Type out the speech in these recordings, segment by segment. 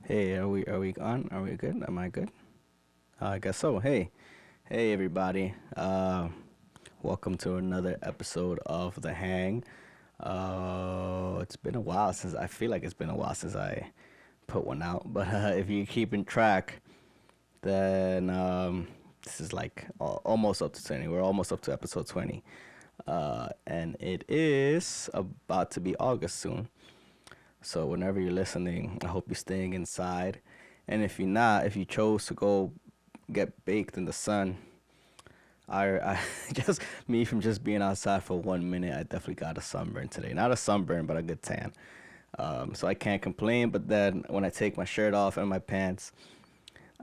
Hey, are we on? Are we good? Am I good? I guess so. Hey everybody. Welcome to another episode of The Hang. It's been a while since I feel like it's been a while since I put one out, but if you're keeping track, then this is like almost up to 20. We're almost up to episode 20. And it is about to be August soon. So whenever you're listening, I hope you're staying inside. And if you're not, if you chose to go get baked in the sun, I just me from just being outside for 1 minute, I definitely got a sunburn today. Not a sunburn, but a good tan. So I can't complain. But then when I take my shirt off and my pants,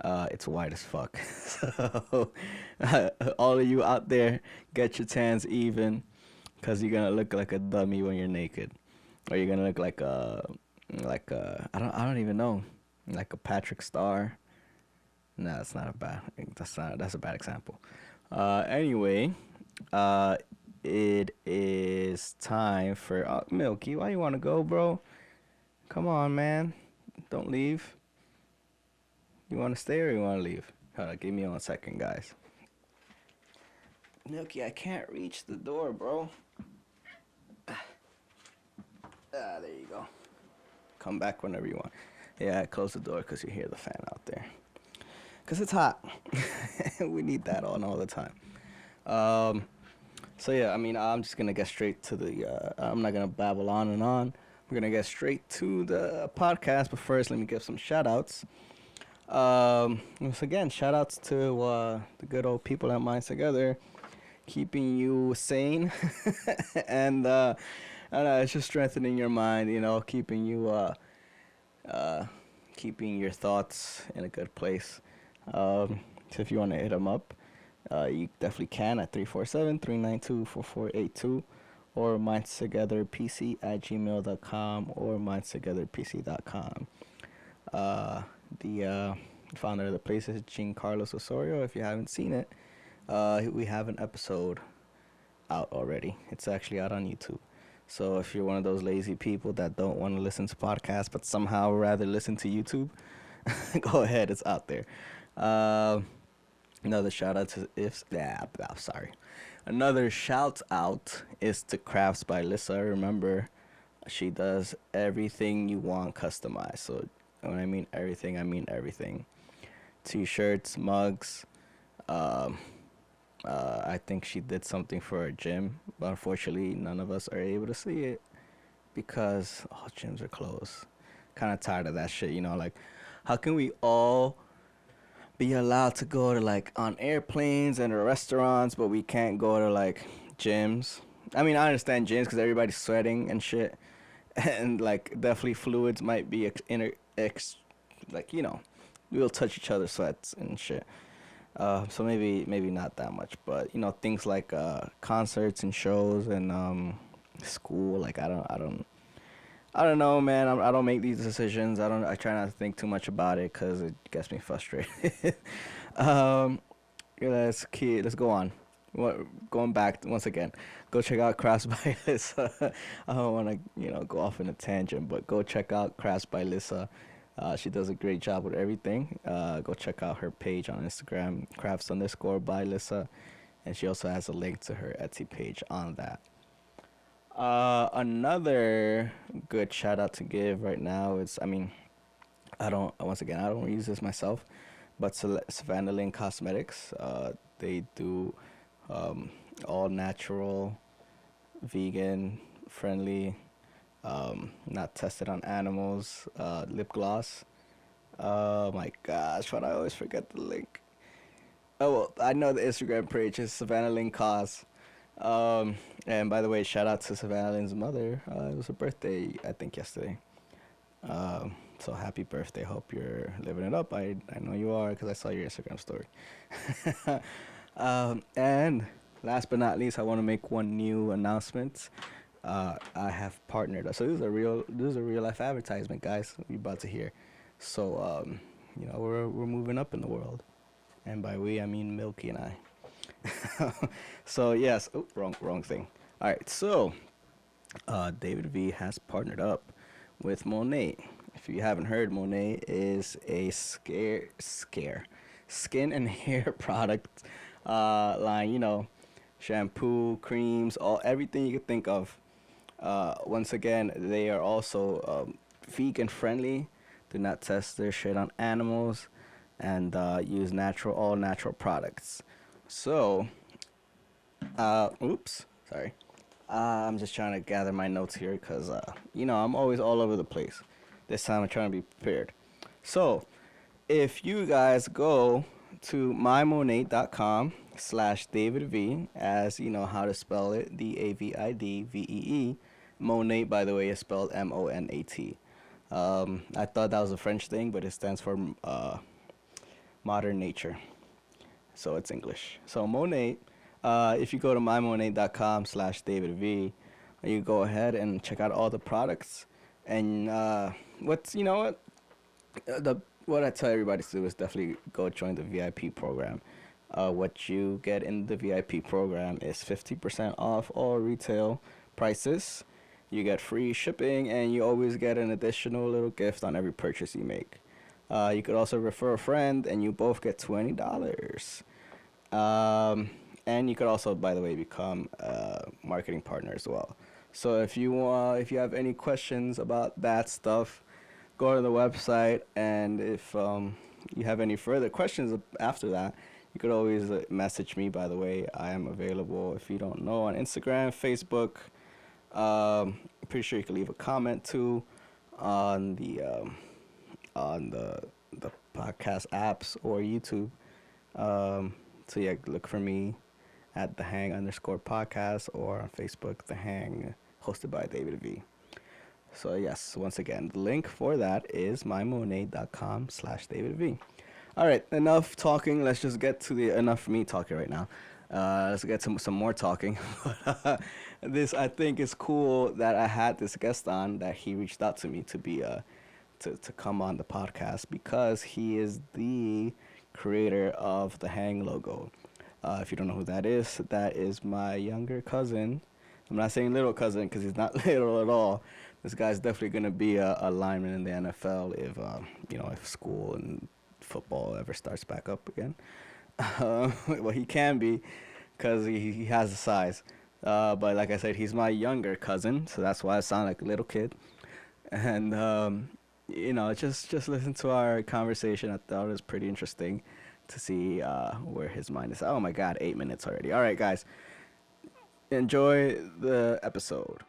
it's white as fuck. So all of you out there, get your tans even, cause you're gonna look like a dummy when you're naked, or you're gonna look like a I don't even know, like a Patrick Star. No, that's not a bad. That's a bad example. Anyway, uh, it is time for Milky. Why you wanna go, bro? Come on, man. Don't leave. You wanna stay or you wanna leave? Hold on, give me 1 second, guys. Milky, I can't reach the door, bro. There you go. Come back whenever you want. Yeah, close the door because you hear the fan out there. Because it's hot. We need that on all the time. Um, so, yeah, I mean, I'm just going to get straight to I'm not going to babble on and on. We're going to get straight to the podcast. But first, let me give some shout outs. Once again, shout outs to the good old people at Minds Together, keeping you sane. And I don't know, it's just strengthening your mind, keeping you uh, keeping your thoughts in a good place. So if you want to hit them up, you definitely can at 347-392-4482 or mindstogetherpc at gmail.com or mindstogetherpc.com. The founder of the place is Jean Carlos Osorio. If you haven't seen it, we have an episode out already. It's actually out on YouTube. So if you're one of those lazy people that don't want to listen to podcasts but somehow rather listen to YouTube, go ahead, it's out there. Uh, another shout out to if yeah, sorry. Another shout out is to Crafts by Lissa. Remember, she does everything you want customized. So when I mean everything, I mean everything. T-shirts, mugs, um, I think she did something for a gym, but unfortunately, none of us are able to see it because all gyms are closed. Kind of tired of that shit, Like, how can we all be allowed to go to like on airplanes and restaurants, but we can't go to like gyms? I mean, I understand gyms because everybody's sweating and shit, and like definitely fluids might be like we'll touch each other's sweats and shit. So maybe not that much, but things like concerts and shows and school. Like I don't know, man. I don't make these decisions. I try not to think too much about it because it gets me frustrated. um, yeah, let's go on. Going back once again, go check out Crafts by Lissa. I don't want to go off in a tangent, but go check out Crafts by Lissa. She does a great job with everything. Go check out her page on Instagram, crafts_by Lissa, and she also has a link to her Etsy page on that. Another good shout out to give right now is, I mean, I don't use this myself, but Savannah Lynn Cosmetics, they do um, all natural, vegan, friendly, not tested on animals, lip gloss. Oh my gosh, why do I always forget the link? Oh, well, I know the Instagram page is Savannah Lynn Cos. And by the way, shout out to Savannah Lynn's mother. It was her birthday, I think, yesterday. So happy birthday. Hope you're living it up. I know you are because I saw your Instagram story. And last but not least, I want to make one new announcement. I have partnered. So this is a real life advertisement, guys. You're about to hear. So we're moving up in the world, and by we I mean Milky and I. So yes, oh, wrong thing. All right, so David V has partnered up with Monet. if you haven't heard, Monet is a skin and hair product line. Shampoo, creams, everything you could think of. Once again, they are also vegan friendly. Do not test their shit on animals, and use all natural products. So, oops, sorry. I'm just trying to gather my notes here because, I'm always all over the place. This time I'm trying to be prepared. So, if you guys go to mymonate.com/DavidV, as you know how to spell it, DAVIDVEE. Monate, by the way, is spelled MONAT. I thought that was a French thing, but it stands for modern nature. So it's English. So Monate, if you go to mymonate.com/DavidV, you go ahead and check out all the products. And what I tell everybody to do is definitely go join the VIP program. What you get in the VIP program is 50% off all retail prices. You get free shipping, and you always get an additional little gift on every purchase you make. You could also refer a friend, and you both get $20. And you could also, by the way, become a marketing partner as well. So if you have any questions about that stuff, go to the website, and if you have any further questions after that, you could always message me. By the way, I am available, if you don't know, on Instagram, Facebook. Pretty sure you can leave a comment too on the podcast apps or YouTube. So yeah, look for me at the Hang_podcast, or on Facebook, the Hang, hosted by David V. So yes, once again, the link for that is mymonate.com/DavidV. All right, enough talking. Let's just get to enough me talking right now. Let's get to some more talking. This, I think, is cool that I had this guest on, that he reached out to me to be to come on the podcast, because he is the creator of the Hang logo. If you don't know who that is my younger cousin. I'm not saying little cousin, because he's not little at all. This guy's definitely going to be a lineman in the NFL if school and football ever starts back up again. Well, he can be, because he has the size. But like I said, he's my younger cousin, so that's why I sound like a little kid. And, just listen to our conversation. I thought it was pretty interesting to see where his mind is. Oh, my God, 8 minutes already. All right, guys. Enjoy the episode.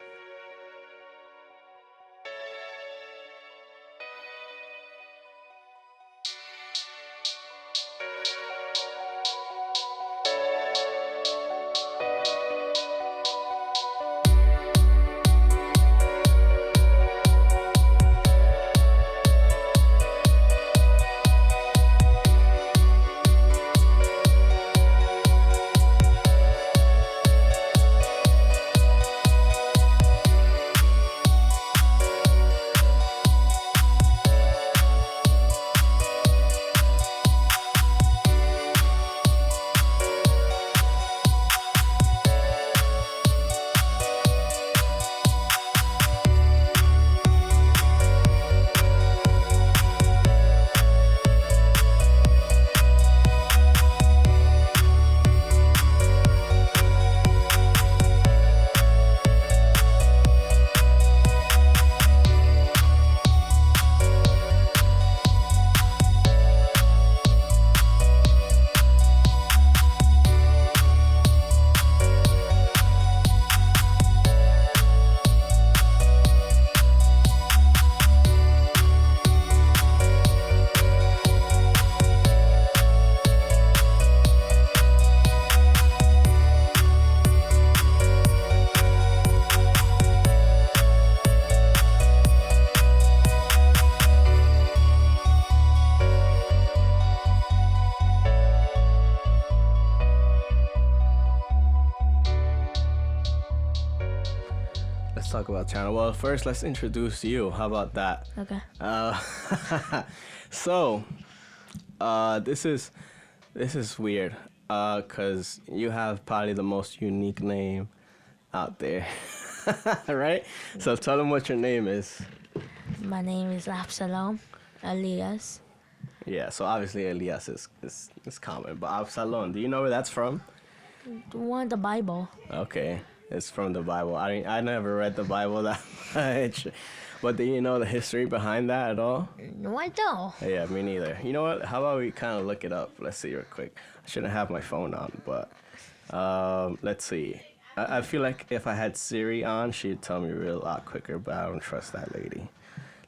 Talk about channel. Well, first let's introduce you. How about that? Okay. So this is weird, cause you have probably the most unique name out there, right? So tell them what your name is. My name is Absalom, Elias. Yeah, so obviously Elias is common. But Absalom, do you know where that's from? One the Bible. Okay, it's from the Bible. I never read the Bible that much. But do you know the history behind that at all? No, I don't. Yeah, me neither. You know what? How about we kind of look it up? Let's see real quick. I shouldn't have my phone on, but let's see. I feel like if I had Siri on, she'd tell me real lot quicker, but I don't trust that lady.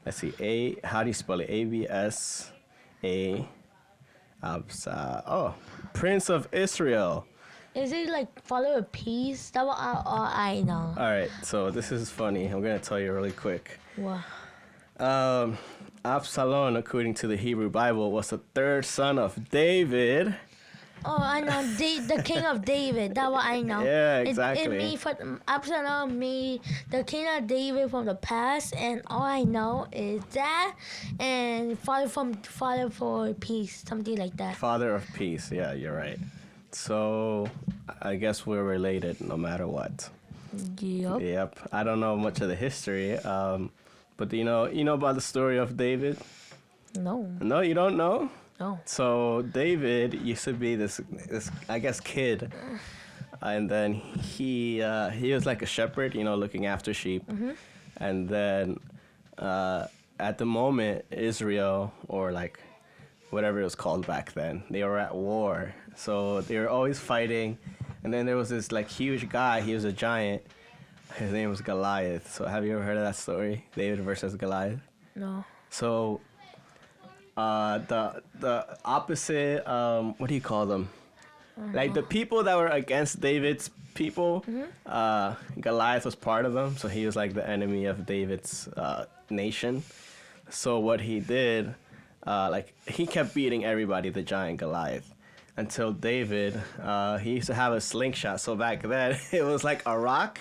Let's see. How do you spell it? A-B-S-A. Absa. Oh, Prince of Israel. Is it like follow a peace? That what I know. All right, so this is funny. I'm going to tell you really quick. Wow. Absalom, according to the Hebrew Bible, was the third son of David. Oh, I know. The king of David. That what I know. Yeah, exactly. It me for Absalom, me the king of David from the past, and all I know is that, and father for peace, something like that. Father of peace. Yeah, you're right. So I guess we're related no matter what. Yup. Yep. I don't know much of the history, but do you know about the story of David? No. No, you don't know? No. So David used to be this I guess kid, and then he was like a shepherd, looking after sheep, and then at the moment Israel, or like whatever it was called back then, they were at war, so they were always fighting, and then there was this like huge guy. He was a giant. His name was Goliath. So have you ever heard of that story, David versus Goliath? No. So the opposite, what do you call them? Like the people that were against David's people, Goliath was part of them, so he was like the enemy of David's nation. So what he did, he kept beating everybody, the giant Goliath, until David, he used to have a slingshot. So back then it was like a rock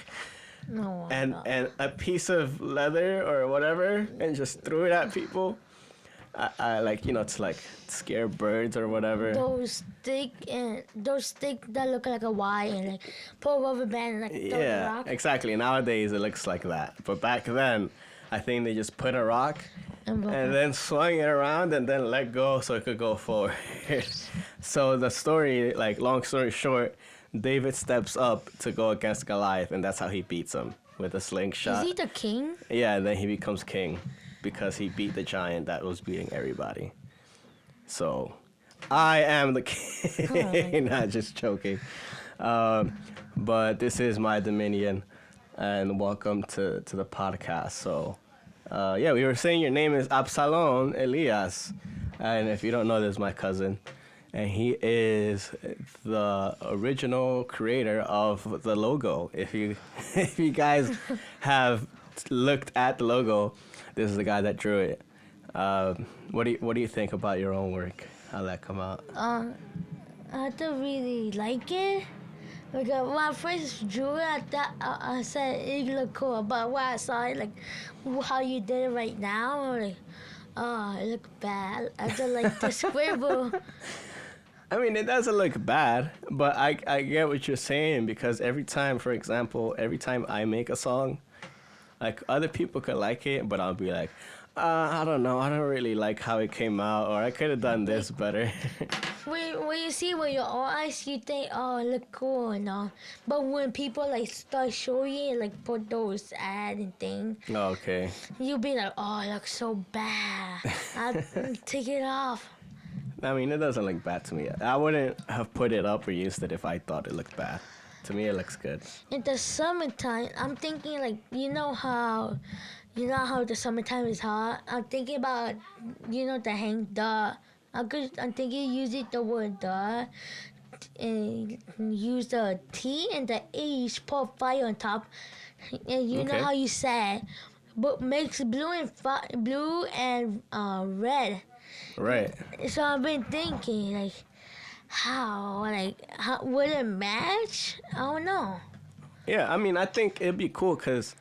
No. and a piece of leather or whatever, and just threw it at people. I to like scare birds or whatever. Those stick that look like a Y and like put a rubber band and like throw the Yeah, rock. exactly. Nowadays it looks like that, but back then, I think they just put a rock and then swung it around and then let go so it could go forward. So the story, like long story short, David steps up to go against Goliath, and that's how he beats him with a slingshot. Is he the king? Yeah, and then he becomes king because he beat the giant that was beating everybody. So, I am the king. Not just joking. But this is my dominion, and welcome to the podcast. So, we were saying your name is Absalom Elias, and if you don't know, this is my cousin, and he is the original creator of the logo. If you guys have looked at the logo, this is the guy that drew it. What do you think about your own work? How'd that come out? I don't really like it. Because when I first drew it, I said it looked cool. But when I saw it, like how you did it right now, I'm like, oh, it looked bad. I don't like the scribble. I mean, it doesn't look bad, but I get what you're saying, because every time I make a song, like other people could like it, but I'll be like, I don't know, I don't really like how it came out, or I could have done this better. When you see with your own eyes, you think, oh, it look cool and all. But when people like start showing you, like put those ad and thing, Okay. you'll be like, oh, it looks so bad. I'll take it off. I mean, it doesn't look bad to me. I wouldn't have put it up or used it if I thought it looked bad. To me, it looks good. In the summertime, I'm thinking like, you know how the summertime is hot? I'm thinking about, the hang the. I'm thinking using the word the and use the T and the H, put fire on top. And you know how you said, but makes blue and red. Right. So I've been thinking like, how would it match? I don't know. Yeah, I mean, I think it'd be cool, because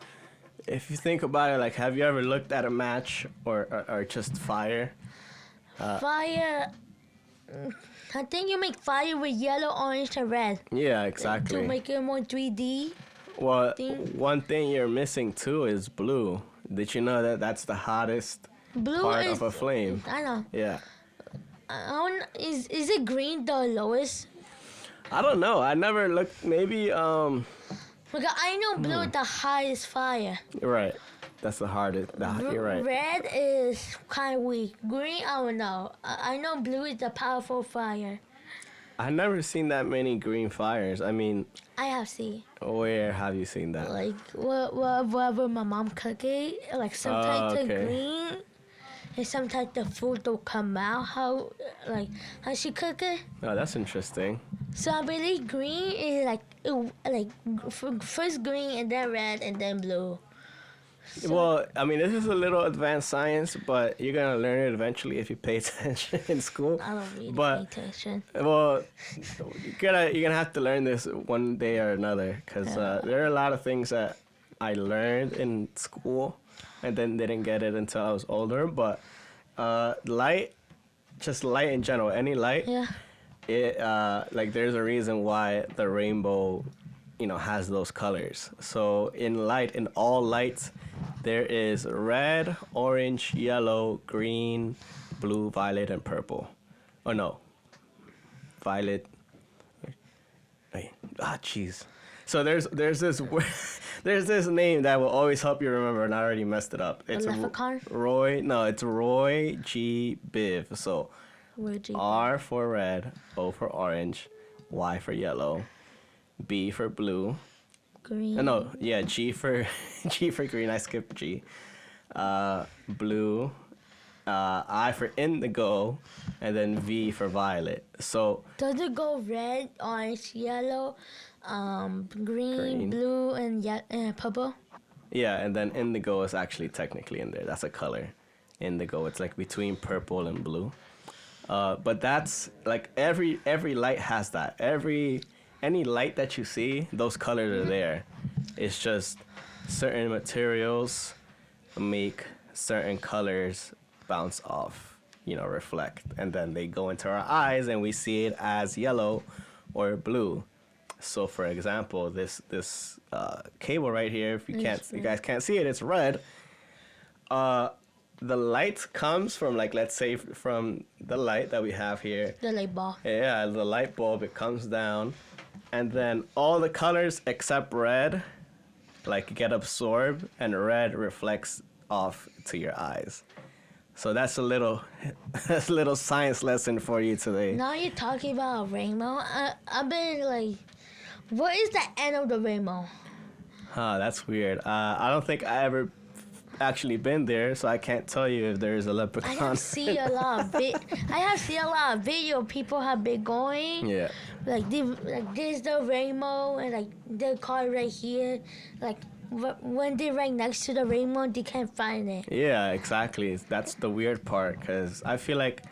if you think about it, like, have you ever looked at a match or just fire? Fire. I think you make fire with yellow, orange, and red. Yeah, exactly. To make it more 3D. Well, one thing you're missing too is blue. Did you know that that's the hottest Blue part is. of a flame? I know. Yeah. Is it green the lowest? I don't know. I never looked. Maybe Because I know blue is the highest fire. right. That's the hardest. You're right. Red is kind of weak. Green, I don't know. I know blue is the powerful fire. I've never seen that many green fires. I mean, I have seen. where have you seen that? Like, whatever my mom cook it, like sometimes okay. it's green, and sometimes the food don't come out how she cook it. Oh, that's interesting. So I believe green is first green and then red and then blue. So, Well, I mean, this is a little advanced science, but you're gonna learn it eventually if you pay attention in school. I don't really But pay attention. well, you're gonna have to learn this one day or another, because there are a lot of things that I learned in school, and then didn't get it until I was older. But light, just light in general, any light, Yeah. it like there's a reason why the rainbow, has those colors. So in light, in all lights, there is red, orange, yellow, green, blue, violet, and purple. Oh no, violet. Wait, jeez. So there's this there's this name that will always help you remember, and I already messed it up. It's leprechaun? Roy. No, it's Roy G. Biv. So Where'd you R for red, O for orange, Y for yellow, B for blue. green? No, yeah, G for G for green. I skipped G. Blue, I for indigo, and then V for violet. So Does it go red, orange, yellow, green, Green. blue, and purple? yeah, and then indigo is actually technically in there. That's a color. Indigo. It's like between purple and blue. But that's like every light has that. Any light that you see, those colors are there. It's just certain materials make certain colors bounce off, reflect, and then they go into our eyes and we see it as yellow or blue. So for example, this cable right here, if you guys can't see it, it's red. The light comes from, like, let's say from the light that we have here. The light bulb. Yeah, the light bulb, it comes down, and then all the colors except red, like, get absorbed, and red reflects off to your eyes. So that's a little science lesson for you today. Now you're talking about a rainbow. I've been like, what is the end of the rainbow? Huh, that's weird. I don't think I ever actually been there, so I can't tell you if there's a I leprechaun. have seen a lot of video people have been going. Yeah. Like this the rainbow and like the car right here. Like when they're right next to the rainbow, they can't find it. Yeah, exactly. That's the weird part, because I feel like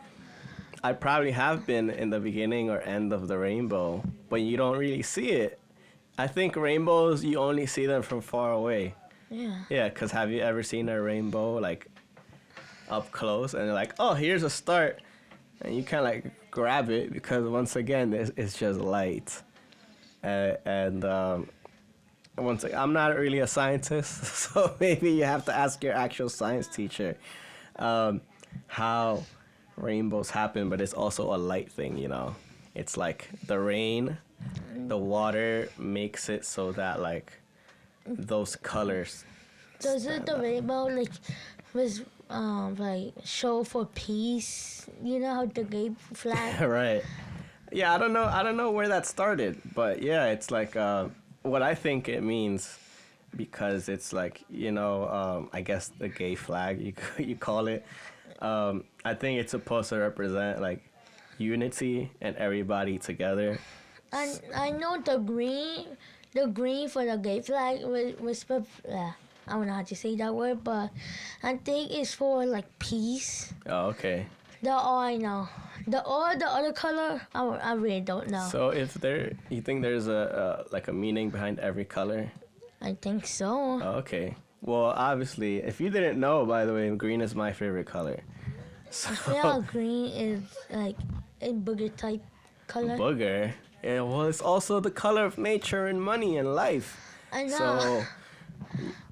I probably have been in the beginning or end of the rainbow, but you don't really see it. I think rainbows, you only see them from far away. Yeah. Yeah, because have you ever seen a rainbow, like, up close, and you're like, oh, here's a start, and you kind of, like, grab it, because once again, it's just light. Once again, I'm not really a scientist, so maybe you have to ask your actual science teacher how rainbows happen, but it's also a light thing, It's like the rain, the water makes it so that, like, those colors. Does it the rainbow was like show for peace? You know how the gay flag. Right. Yeah, I don't know where that started, but yeah, it's like what I think it means, because it's like, I guess the gay flag, you call it. I think it's supposed to represent, like, unity and everybody together. I know the green for the gay flag was I don't know how to say that word, but I think it's for like peace. Oh, okay. That's all I know. The other color, I really don't know. So you think there's a meaning behind every color? I think so. Oh, okay. Well, obviously, if you didn't know, by the way, green is my favorite color. So, I feel green is like a booger type color. Booger? Yeah, well, it's also the color of nature and money and life. I know.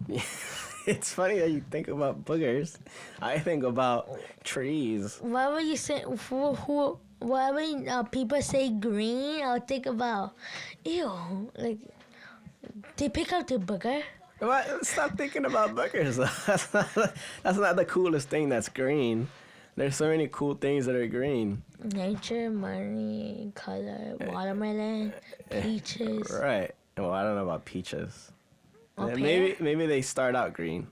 So, It's funny that you think about boogers. I think about trees. Whatever you say, whatever people say green, I'll think about, ew, like they pick out the booger. What? Stop thinking about boogers. That's not the coolest thing that's green. There's so many cool things that are green. Nature, money, color, watermelon, peaches. Right. Well, I don't know about peaches. Or Maybe they start out green.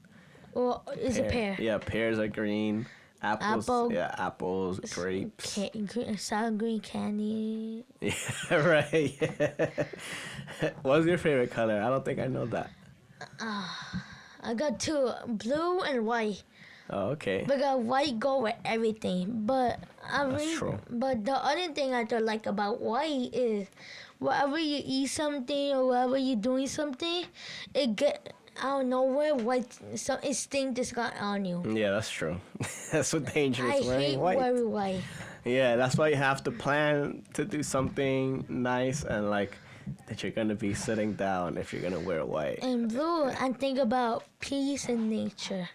Or is it pear? Yeah, pears are green. Apples. Apple. Yeah, apples, grapes. Sour green candy. Yeah, right. Yeah. What's your favorite color? I don't think I know that. I got two, blue and white. Oh, okay. Because white go with everything. But That's true. But the other thing I don't like about white is wherever you eat something or wherever you're doing something, it get out of nowhere white. So it stink just got on you. Yeah, that's true. That's what dangerous I wearing hate white. wearing white. Yeah, that's why you have to plan to do something nice and like that you're gonna be sitting down if you're gonna wear white. And blue, I think about peace and nature.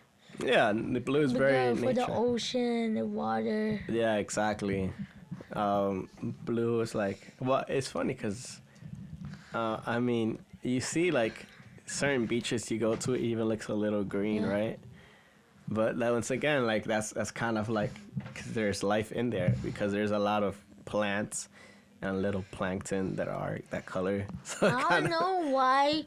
Yeah, and the blue is very For the nature. ocean, the water. Yeah, exactly. Blue is like, well, it's funny because, I mean, you see like certain beaches you go to, it even looks a little green, Yeah. right? But that once again, like that's kind of like 'cause there's life in there because there's a lot of plants and little plankton that are that color. So it I kinda- don't know why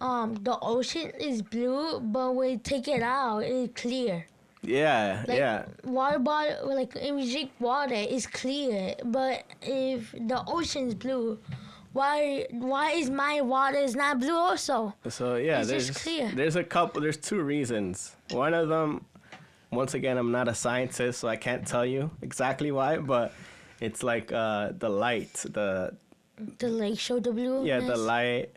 the ocean is blue, but when you take it out, it's clear. Yeah, Like yeah. water bottle, like if you drink water, it's clear. But if the ocean's blue, why is my water is not blue also? So yeah, It's just clear. there's two reasons. One of them, once again, I'm not a scientist, so I can't tell you exactly why, but it's like the light, The lake show the blue. yeah, the light,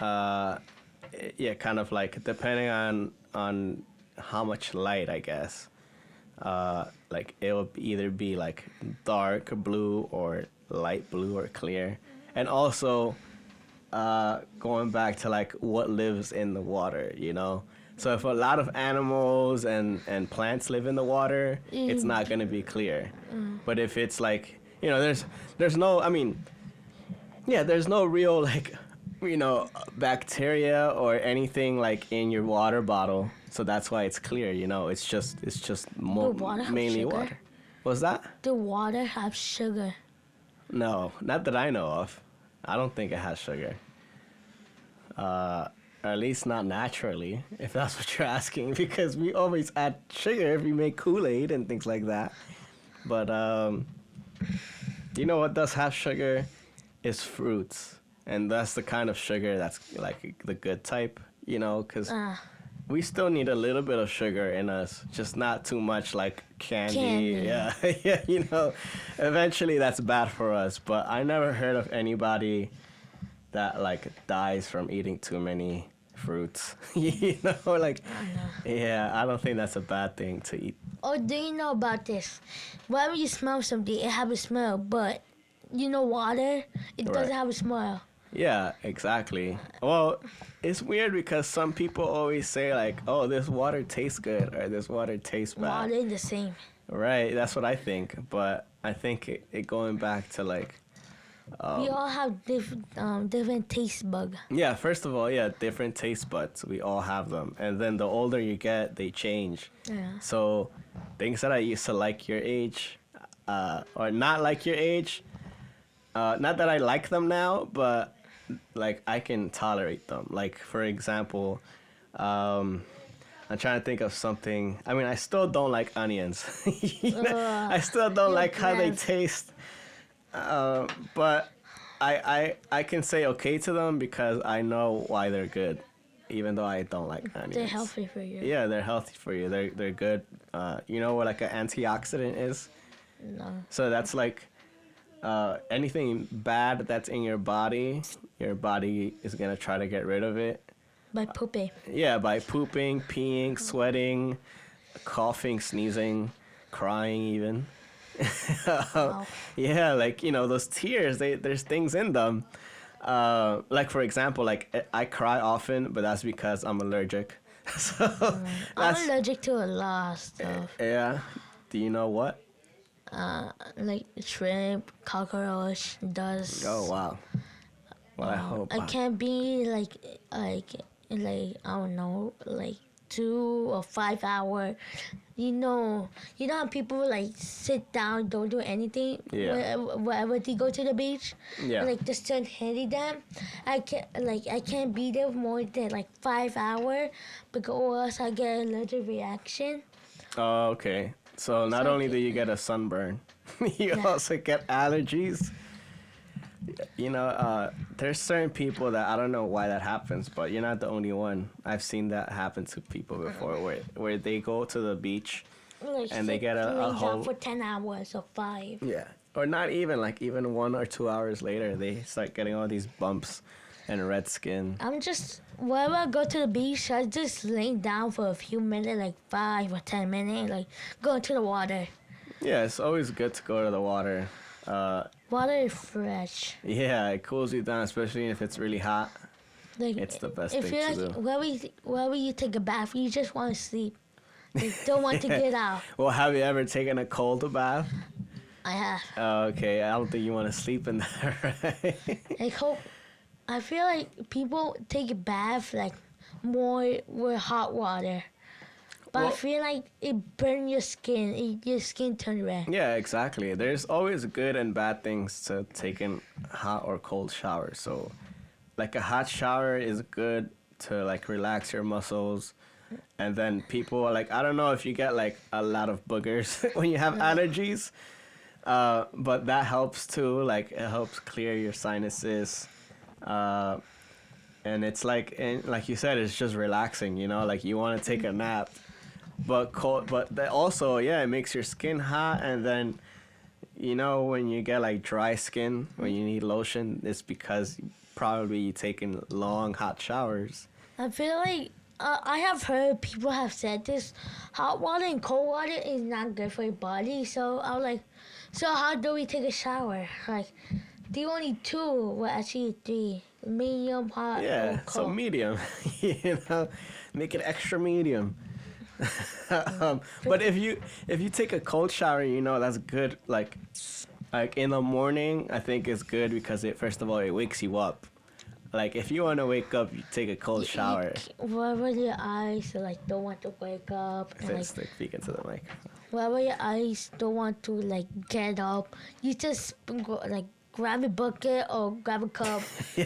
yeah, kind of like depending on how much light, I guess. Like it will either be like dark blue or light blue or clear, and also going back to like what lives in the water, you know. So if a lot of animals and plants live in the water, it's not gonna be clear. But if it's like, you know, there's no, I mean, yeah, there's no real like, you know, bacteria or anything like in your water bottle, so that's why it's clear. You know, it's just water have mainly sugar? water. What's that? The water have sugar. No, not that I know of. I don't think it has sugar. Or at least not naturally, if that's what you're asking, because we always add sugar if we make Kool-Aid and things like that. But you know what does have sugar is fruits, and that's the kind of sugar that's like the good type, you know, because we still need a little bit of sugar in us, just not too much like candy. Candy. Yeah, yeah, you know, eventually that's bad for us. But I never heard of anybody that like dies from eating too many fruits. You know, like, yeah, I don't think that's a bad thing to eat. Oh, do you know about this? Whenever you smell something, it have a smell, but you know water, it Right. doesn't have a smell. Yeah, exactly. Well, it's weird because some people always say like, "Oh, this water tastes good" or "This water tastes bad." Water is the same. Right, that's what I think. But I think it going back to like, We all have different taste bug. yeah, first of all, yeah, different taste buds. We all have them. And then the older you get, they change. Yeah. So things that I used to like your age, or not like your age, not that I like them now, but like I can tolerate them. Like for example, I'm trying to think of something. I mean, I still don't like onions. You know, I still don't you're like how they gross. taste. But I can say okay to them because I know why they're good, even though I don't like onions. They're healthy for you. Yeah, they're healthy for you. They're good. You know what like an antioxidant is? No. So that's like anything bad that's in your body is gonna try to get rid of it. By pooping. Yeah, by pooping, peeing, sweating, coughing, sneezing, crying even. Wow. Yeah, like, you know, those tears, there's things in them. Like for example, like I cry often, but that's because I'm allergic. So I'm that's allergic to a lot of stuff. yeah. Do you know what? Like shrimp, cockroach, dust. Oh wow. Well, I hope. I can't be like I don't know, like 2 or 5 hour. You know how people like sit down, don't do anything Yeah. wherever they go to the beach, Yeah. like just turn handy them. I can't be there more than like 5 hour because I get allergic reaction. Oh, okay. So not So I only do ca- you get a sunburn, you Yeah. also get allergies. There's certain people that I don't know why that happens, but you're not the only one. I've seen that happen to people before, where they go to the beach Like and they sit get a lay down whole for 10 hours or 5. yeah, or not even like even 1 or 2 hours later, they start getting all these bumps and red skin. I'm just whenever I go to the beach, I just lay down for a few minutes, like 5 or 10 minutes, like go into the water. Yeah, it's always good to go to the water. Water is fresh. Yeah, it cools you down, especially if it's really hot. Like It's the best if thing you to like do. wherever you take a bath, you just want to sleep. Like, don't want to get out. Well, have you ever taken a cold bath? I have. Okay, I don't think you want to sleep in that, right? I feel like people take a bath like more with hot water. But I Well- feel like it burns your skin. Your skin turns red. Yeah, exactly. There's always good and bad things to taking hot or cold showers. So, like a hot shower is good to like relax your muscles. And then people like I don't know if you get like a lot of boogers when you have allergies, but that helps too. Like it helps clear your sinuses, and it's like and like you said, it's just relaxing. Like you want to take a nap, but cold. But also, yeah, it makes your skin hot, and then when you get like dry skin when you need lotion, it's because probably you taking long hot showers. I feel like I have heard people have said this. Hot water and cold water is not good for your body. So I was like, so how do we take a shower? Like, the only two, well, actually three. Medium, hot, or Yeah, cold. so medium, make it extra medium. But if you take a cold shower, that's good. Like in the morning, I think it's good because first of all it wakes you up. Like if you want to wake up, you take a cold shower. Wherever your eyes like don't want to wake up, and like Speak into the mic. wherever your eyes don't want to like get up, you just go, like grab a bucket or grab a cup, put your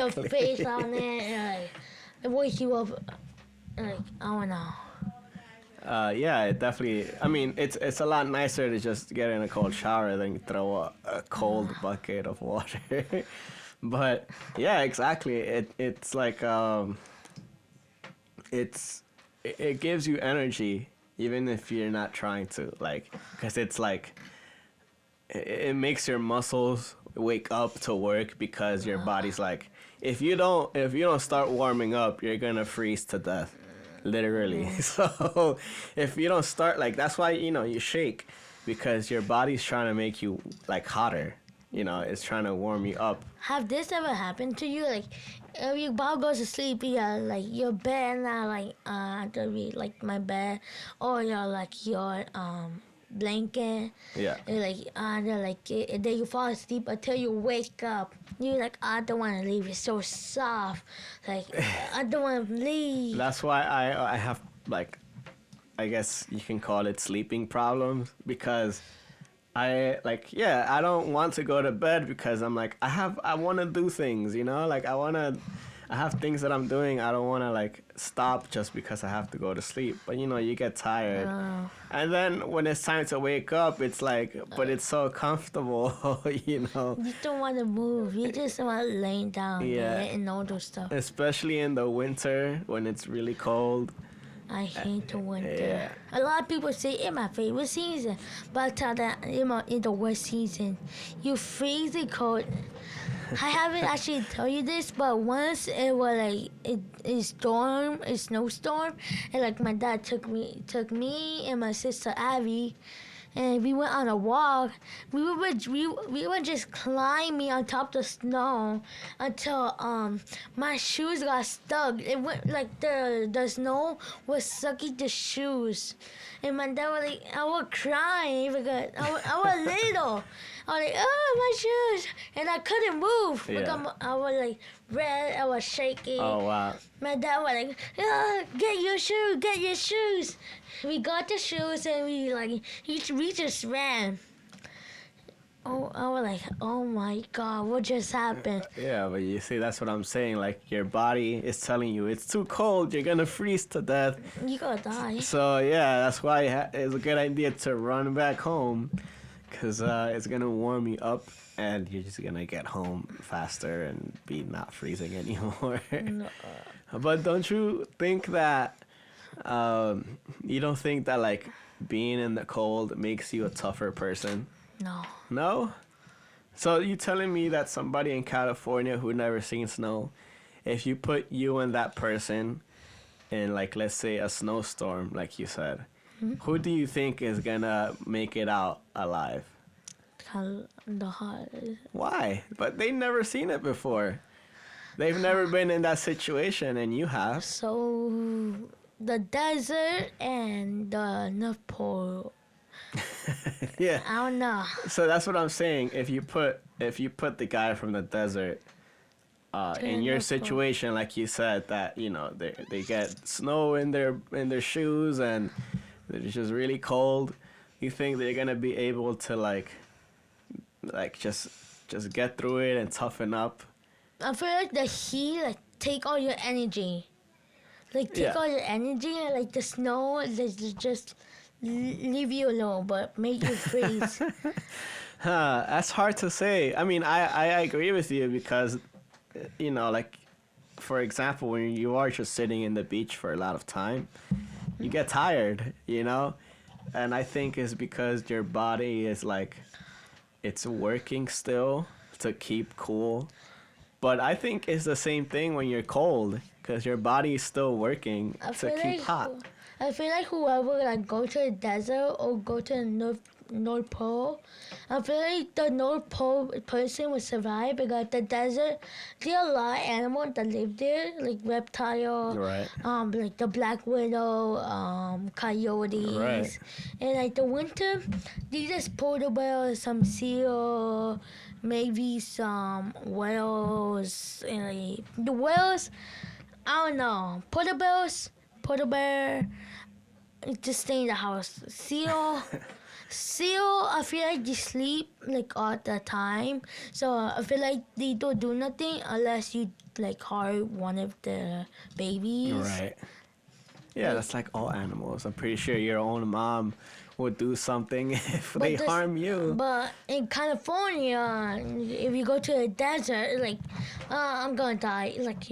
Exactly. face on it, and like it wakes you up. Like I don't know. Yeah, it definitely. I mean, it's a lot nicer to just get in a cold shower than you throw a cold bucket of water. But yeah, exactly. It's like it gives you energy even if you're not trying to, like, because it's like it makes your muscles wake up to work because your body's like, if you don't start warming up, you're gonna freeze to death, literally. So if you don't start, like, that's why you shake, because your body's trying to make you like hotter. It's trying to warm you up. Have this ever happened to you? Like, if your ball goes to sleep, you're like your bed now, like to be like my bed, or your blanket. Yeah. And like and then you fall asleep until you wake up. You're like, I don't want to leave. It's so soft. Like I don't want to leave. That's why I have, like, I guess you can call it sleeping problems, because I don't want to go to bed because I'm like, I want to do things, like I have things that I'm doing. I don't want to like stop just because I have to go to sleep. But you get tired. And then when it's time to wake up, it's like, but it's so comfortable, You don't want to move. You just want to lay down Yeah. there and all those stuff. Especially in the winter when it's really cold. I hate the winter. Yeah. A lot of people say it's my favorite season, but I tell them in the worst season, you freezing cold. I haven't actually tell you this, but once it was like a snowstorm, and like my dad took me and my sister Abby, and we went on a walk. We were just climbing on top of the snow until my shoes got stuck. It went like the snow was sucking the shoes, and my dad was like, I was crying because I was little. I was like, oh, my shoes, and I couldn't move because I was like red. I was shaking. Oh wow. My dad was like, get your shoes, get your shoes. We got the shoes and we just ran. Oh, I was like, oh my God, what just happened? Yeah, but you see, that's what I'm saying. Like, your body is telling you it's too cold, you're gonna freeze to death. You gonna die. So, yeah, that's why it's a good idea to run back home, because it's gonna warm you up, and you're just gonna get home faster and be not freezing anymore. No. But don't you think that, you don't think that, like, being in the cold makes you a tougher person? No. No? So you telling me that somebody in California who never seen snow, if you put you and that person in, like, let's say a snowstorm, like you said, who do you think is gonna make it out alive? The hot. Why? But they never seen it before. They've never been in that situation, and you have. So the desert and the North Pole. Yeah. I don't know. So that's what I'm saying. If you put the guy from the desert in your situation, like you said, that they get snow in their shoes and it's just really cold, you think they're gonna be able to like just get through it and toughen up? I feel like the heat take all your energy. All your energy, and like the snow just leave you alone, but make you freeze. That's hard to say. I mean, I agree with you because, like, for example, when you are just sitting in the beach for a lot of time, you get tired, and I think it's because your body is like, it's working still to keep cool. But I think it's the same thing when you're cold because your body is still working to keep hot. I feel like whoever go to the desert or go to the North Pole, I feel like the North Pole person would survive because the desert, there are a lot of animals that live there, like reptile, right? Like the black widow, coyotes, right. And like the winter, they just polar bears, some seal, maybe some whales, and like the whales, I don't know, polar bear, just stay in the house. Seal, I feel like they sleep like all the time. So I feel like they don't do nothing unless you like harm one of the babies. Right. Yeah, that's like all animals. I'm pretty sure your own mom would do something if they harm you. But in California, if you go to the desert, like, I'm gonna die. Like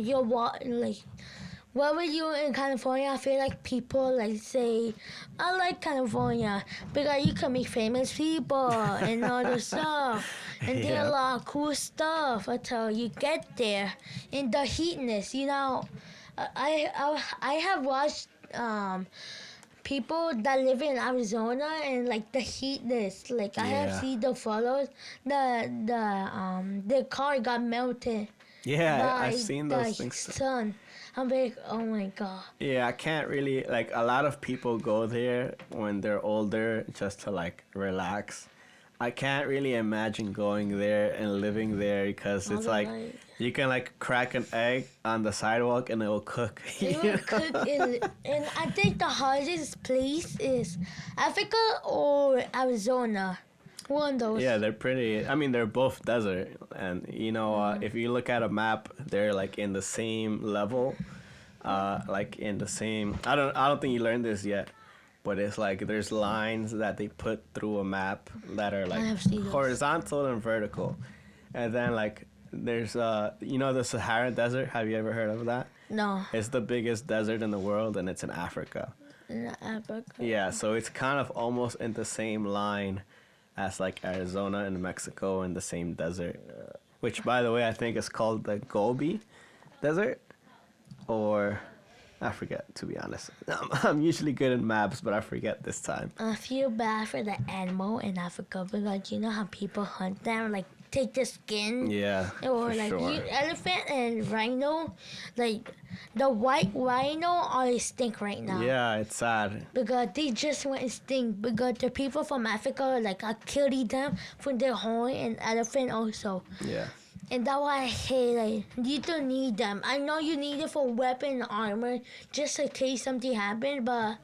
where were you in California? I feel like people like say, I like California because you can meet famous people and all the stuff. And there are a lot of cool stuff until you get there. And the heatness, I have watched people that live in Arizona and like the heatness. Like I have seen the photos. The car got melted. Yeah, I've seen those things. Sun. I'm like, oh my God. Yeah, I can't really, like, a lot of people go there when they're older just to, like, relax. I can't really imagine going there and living there because it's like, you can, like, crack an egg on the sidewalk and it will cook. It will cook. And I think the hardest place is Africa or Arizona. One of those. Yeah, they're pretty. I mean, they're both desert, and if you look at a map, they're like in the same level, like in the same. I don't think you learned this yet, but it's like there's lines that they put through a map that are like horizontal and vertical, and then like there's the Sahara Desert. Have you ever heard of that? No. It's the biggest desert in the world, and it's in Africa. In Africa. Yeah, so it's kind of almost in the same line as like Arizona and Mexico in the same desert, which by the way I think is called the Gobi Desert, or I forget, to be honest. I'm usually good at maps, but I forget this time. I feel bad for the animal in Africa because you know how people hunt them, like take the skin, Yeah, or for like sure. elephant and rhino, like the white rhino are extinct right now. Yeah, it's sad. Because they just went extinct because the people from Africa like are killing them for their horn and elephant also. Yeah. And that's why I hate like you don't need them. I know you need it for weapon and armor just in case something happened, but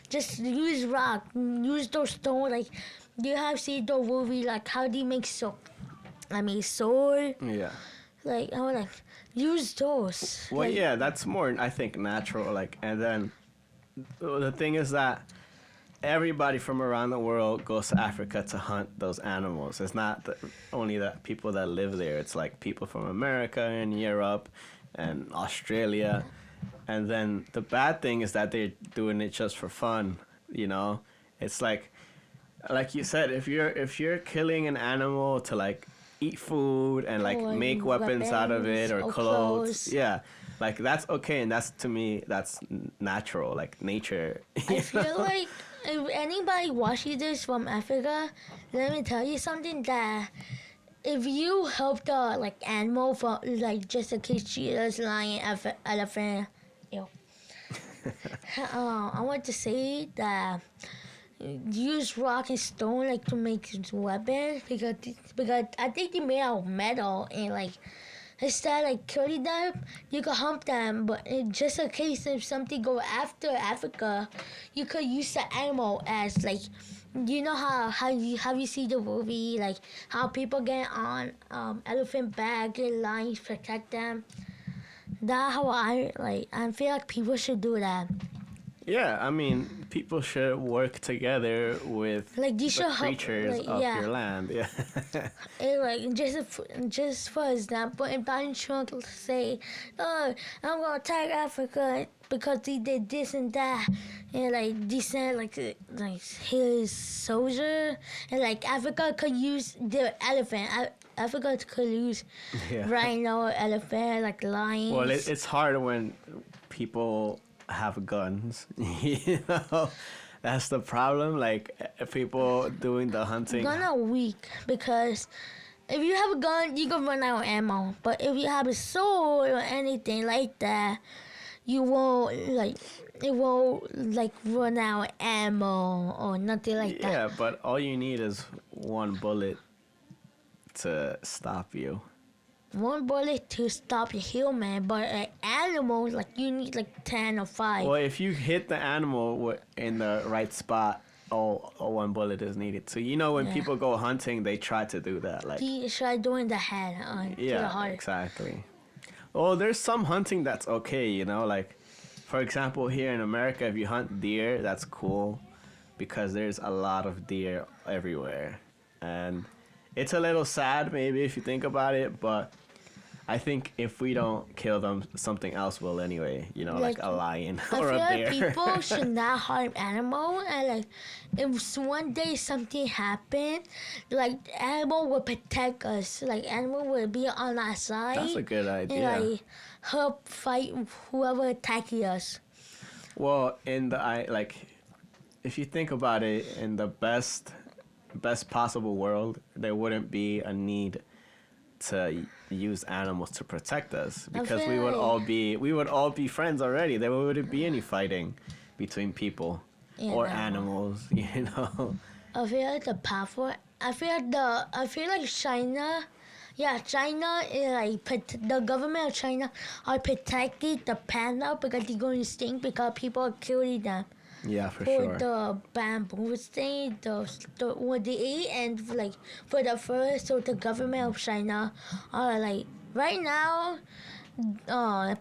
just use rock, use those stones. Like you have seen the movie like how they make sword. Yeah. Like I was like use those. Well, like, yeah, that's more, I think, natural. Like, and then the thing is that everybody from around the world goes to Africa to hunt those animals. It's not only the people that live there. It's like people from America and Europe and Australia. And then the bad thing is that they're doing it just for fun. You know, it's like you said, if you're killing an animal to like eat food and like Or make weapons out of it or clothes, clothes. yeah, like that's okay, and that's, to me, that's natural, like nature. I feel like if anybody watching this from Africa, let me tell you something that if you help the like animal for like just in case cheetahs, lion, elephant, ew. I want to say that use rock and stone like to make weapons because I think they made out of metal and like instead like killing them you could hump them, but just in case if something go after Africa you could use the animal as like you know how you see the movie like how people get on elephant back and lions protect them. That's how I feel like people should do that. Yeah, I mean, people should work together with Like you the should help creatures like of yeah. your land. Yeah. And like just for example, if Donald Trump say, "Oh, I'm gonna attack Africa because he did this and that," and like they said like his soldier, and like Africa could use the elephant. Africa could use Yeah. rhino, elephant, like lions. Well, it's hard when people have guns. You know, that's the problem. Like people doing the hunting. Gun are weak because if you have a gun, you can run out of ammo. But if you have a sword or anything like that, you won't like it won't like run out of ammo or nothing like that. Yeah, but all you need is one bullet to stop you. One bullet to stop a human, but an animal like you need like 10 or 5. Well, if you hit the animal in the right spot, one bullet is needed. So you know when Yeah. people go hunting, they try to do that. Like He try doing the head on to the yeah, heart. exactly. Well, there's some hunting that's okay. You know, like for example, here in America, if you hunt deer, that's cool because there's a lot of deer everywhere, and it's a little sad maybe if you think about it, but I think if we don't kill them, something else will anyway. You know, like a lion I or feel a like bear. people should not harm animal, and like if one day something happen, like animal will protect us. Like animal will be on our side. That's a good And idea. like help fight whoever attacking us. Well, if you think about it, in the best possible world, there wouldn't be a need to use animals to protect us because we would all be friends already. There wouldn't be any fighting between people or animals, you know. I feel like the powerful. I feel like China. Yeah, China is like the government of China are protecting the panda because they're going extinct because people are killing them. Yeah, for For sure. the bamboo thing, what they eat, and like for the fur, so the government of China are like right now,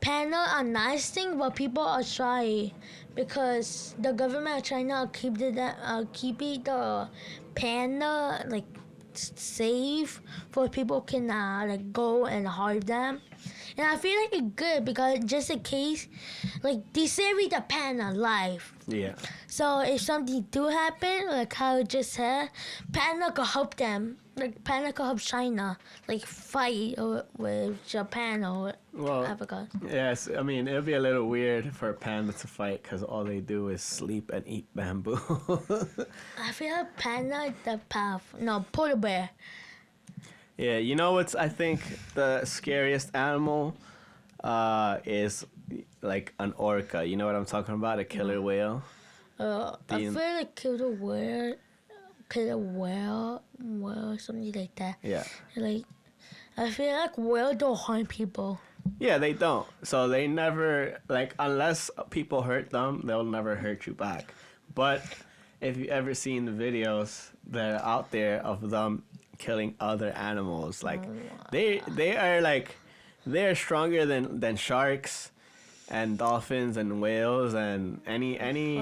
panda are nice thing, but people are shy because the government of China are keeping the panda like safe for people can like go and harm them, And I feel like it's good because just in case, like they saved the panda life. Yeah. So if something do happen, like how it just said, panda could help them. Like panda could help China, like fight with Japan or Well, Africa. yes. I mean, it'd be a little weird for a panda to fight because all they do is sleep and eat bamboo. I feel like panda is the path. No, polar bear. Yeah, you know what's I think the scariest animal is like an orca. You know what I'm talking about? A killer whale. I The- feel like whale, something like that. Yeah. Like I feel like whale don't harm people. Yeah, they don't. So they never like unless people hurt them, they'll never hurt you back. But if you ever seen the videos that are out there of them killing other animals, like they are like they're stronger than sharks and dolphins and whales and any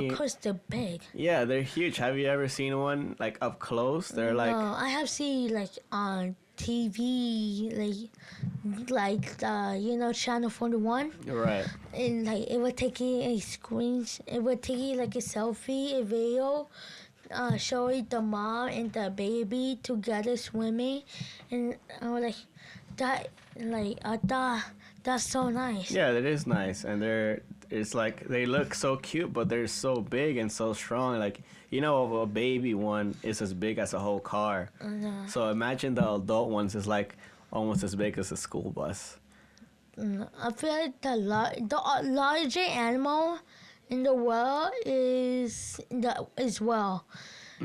Of course, they're big. yeah, they're huge. Have you ever seen one like up close? They're like No, I have seen like on TV, Channel 41, right. and like it was taking a it was taking like a selfie, a video, showing the mom and the baby together swimming, and I was like, I thought that's so nice. Yeah, that is nice, and it's like they look so cute, but they're so big and so strong. Like a baby one is as big as a whole car. So imagine the adult ones is like almost as big as a school bus. I feel like the largest animal in the world is whale.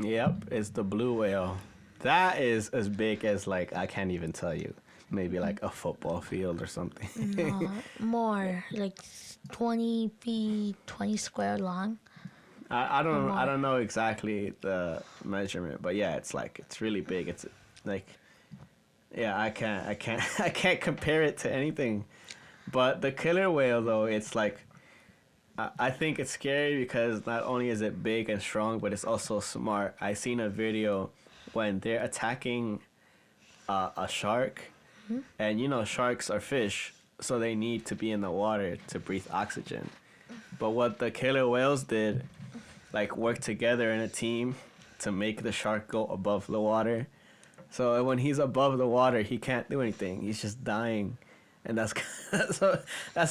Yep, it's the blue whale. That is as big as like I can't even tell you. Maybe like a football field or something. No, more like 20 feet, 20 square long. I don't know exactly the measurement, but yeah, it's really big. It's like yeah, I can't compare it to anything. But the killer whale though, it's like I think it's scary because not only is it big and strong, but it's also smart. I seen a video when they're attacking a shark, and sharks are fish, so they need to be in the water to breathe oxygen. But what the killer whales did, like work together in a team to make the shark go above the water. So when he's above the water, he can't do anything. He's just dying. And that's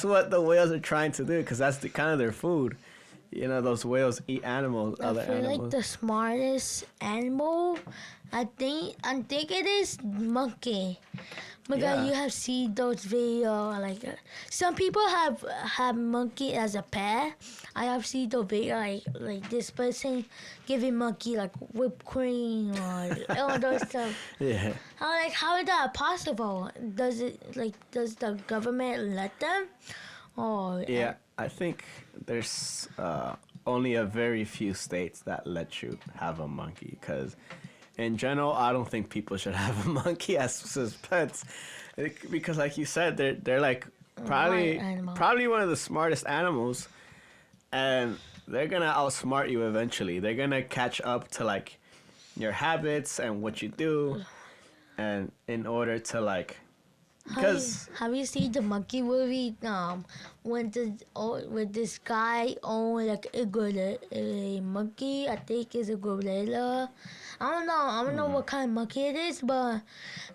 what the whales are trying to do, because that's kind of their food. Those whales eat animals, other I feel animals. like the smartest animal, I think it is monkey. Because Yeah. you have seen those videos, like some people have monkey as a pet. I have seen the video like this person giving monkey like whipped cream or all those stuff. Yeah. How is that possible? Does the government let them? Or Yeah, I think there's only a very few states that let you have a monkey, because in general, I don't think people should have a monkey as pets, because like you said, they're like probably one of the smartest animals, and they're gonna outsmart you eventually. They're gonna catch up to like your habits and what you do, and in order to like. Because have you seen the monkey movie? When this guy owned like a monkey, I think it's a gorilla. I don't know what kind of monkey it is, but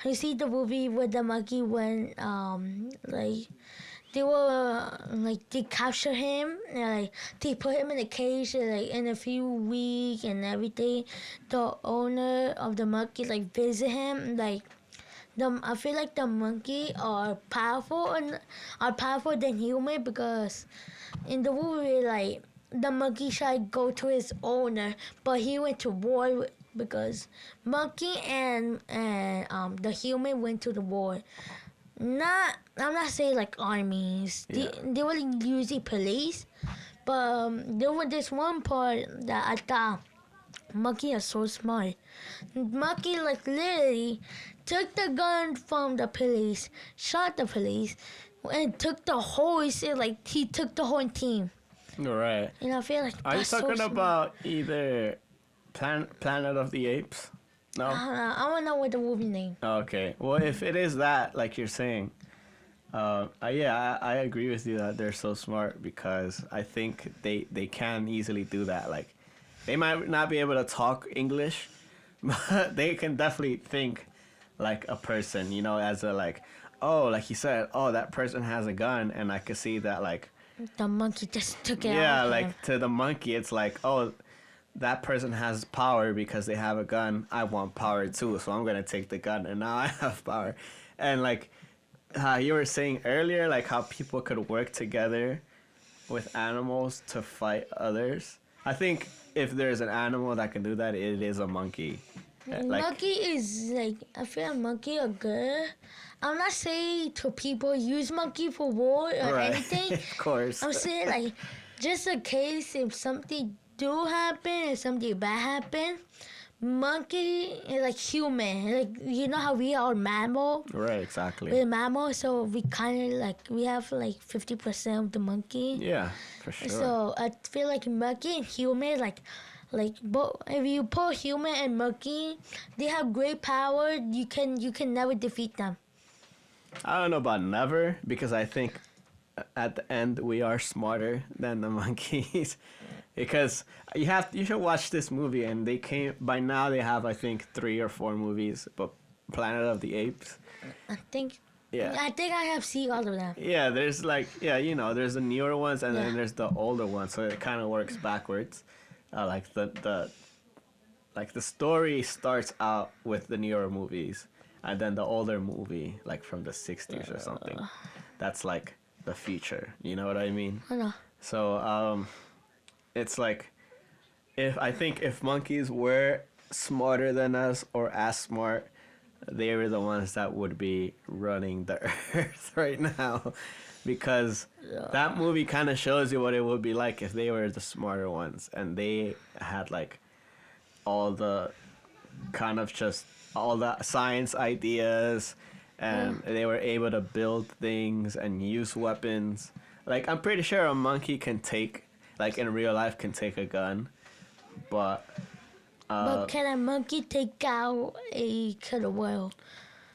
you see the movie with the monkey when like they capture him and like they put him in a cage and, like in a few weeks and everything. The owner of the monkey like visit him like. I feel like the monkey are powerful than human, because in the movie like the monkey tried to go to his owner, but he went to war because monkey and the human went to the war. I'm not saying like armies. Yeah. They were usually police, but there was this one part that I thought monkey are so smart. Monkey like literally took the gun from the police, shot the police, and took the whole. He took the whole team. right. And I feel like Are you that's so talking smart. about either Planet of the Apes? No. I don't know what the movie name. Okay. Well, if it is that, like you're saying, Yeah, I agree with you that they're so smart because I think they can easily do that. Like, they might not be able to talk English, but they can definitely think like a person. You know, as a like, oh, like you said, oh, that person has a gun, and I could see that like, The monkey just took it yeah, out of him. like to the monkey, it's like, oh, that person has power because they have a gun. I want power too, so I'm gonna take the gun, and now I have power. And like you were saying earlier, like how people could work together with animals to fight others. I think if there's an animal that can do that, it is a monkey. Like, Monkey is like, I feel like monkey are good. I'm not saying to people use monkey for war or right, anything. of course. I'm saying like, just in case if something do happen and something bad happen, monkey is like human. Like, you know how we are mammal? Right, exactly. We're mammal, so we kind of like, we have like 50% of the monkey. Yeah, for sure. So I feel like monkey and human, like both. If you put human and monkey, they have great power. You can never defeat them. I don't know about never because I think at the end we are smarter than the monkeys. Because you should watch this movie, and they came by now. They have I think 3 or 4 movies, but Planet of the Apes. I think. Yeah. I think I have seen all of them. Yeah, there's like you know, there's the newer ones, and then Yeah. there's the older ones, so it kind of works backwards. Like the story starts out with the newer movies, and then the older movie, like from the 60s or something, that's like the future. You know what I mean? I know. So it's like if monkeys were smarter than us or as smart, they were the ones that would be running the earth right now, because that movie kind of shows you what it would be like if they were the smarter ones and they had like all the kind of just all the science ideas, and they were able to build things and use weapons. Like, I'm pretty sure a monkey can take, like in real life, can take a gun, but But can a monkey take out a killer whale?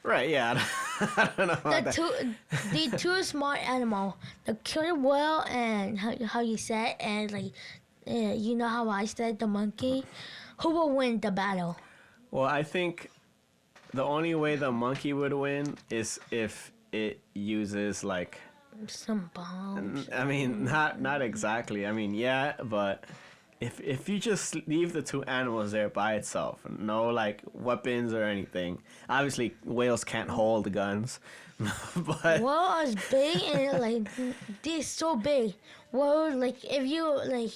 right, yeah, I don't know about that. The two smart animal, the killer whale and how you said, and like, you know how I said the monkey, who will win the battle? Well, I think the only way the monkey would win is if it uses like, Some bombs. I mean, not exactly. I mean, yeah, but if you just leave the two animals there by itself, no like weapons or anything. Obviously, whales can't hold guns, but Whale is big and like they're so big. Whale, like if you like,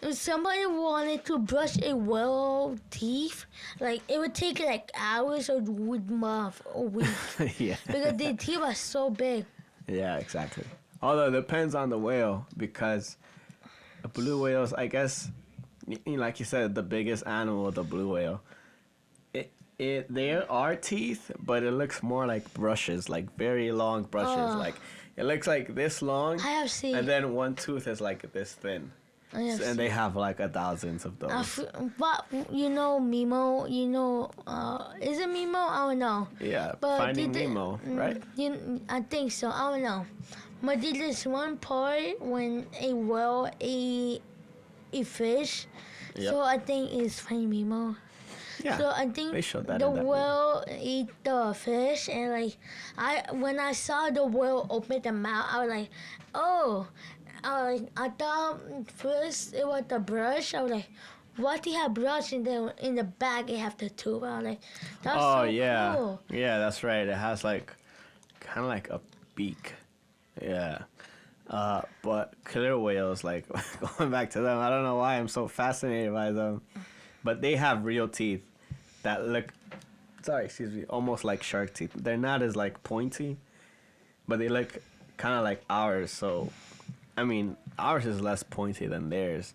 if somebody wanted to brush a whale teeth, like it would take like hours or month or week yeah, because their teeth are so big. yeah, exactly. Although it depends on the whale, because blue whales, I guess, like you said, the biggest animal, the blue whale. There are teeth, but it looks more like brushes, like very long brushes. Like it looks like this long, I have seen. and then one tooth is like this thin. I have And they have like thousands of those. But you know Mimo, you know, is it Mimo? I don't know. Yeah, But Finding did Nemo, right? I think so. I don't know. But did this one part when a whale ate a fish? Yep. So I think it's Finding Nemo. Yeah, So I think they showed that the in that movie. whale ate the fish, and like when I saw the whale open the mouth, I was like, oh. I thought first it was the brush. I was like, what do you have brush? And then in the back it have the tube. I was like, that's Oh so yeah, cool. yeah, that's right. It has like kind of like a beak. Yeah. But killer whales, like going back to them, I don't know why I'm so fascinated by them, but they have real teeth that look, sorry, excuse me, almost like shark teeth. They're not as like pointy, but they look kind of like ours. So, I mean, ours is less pointy than theirs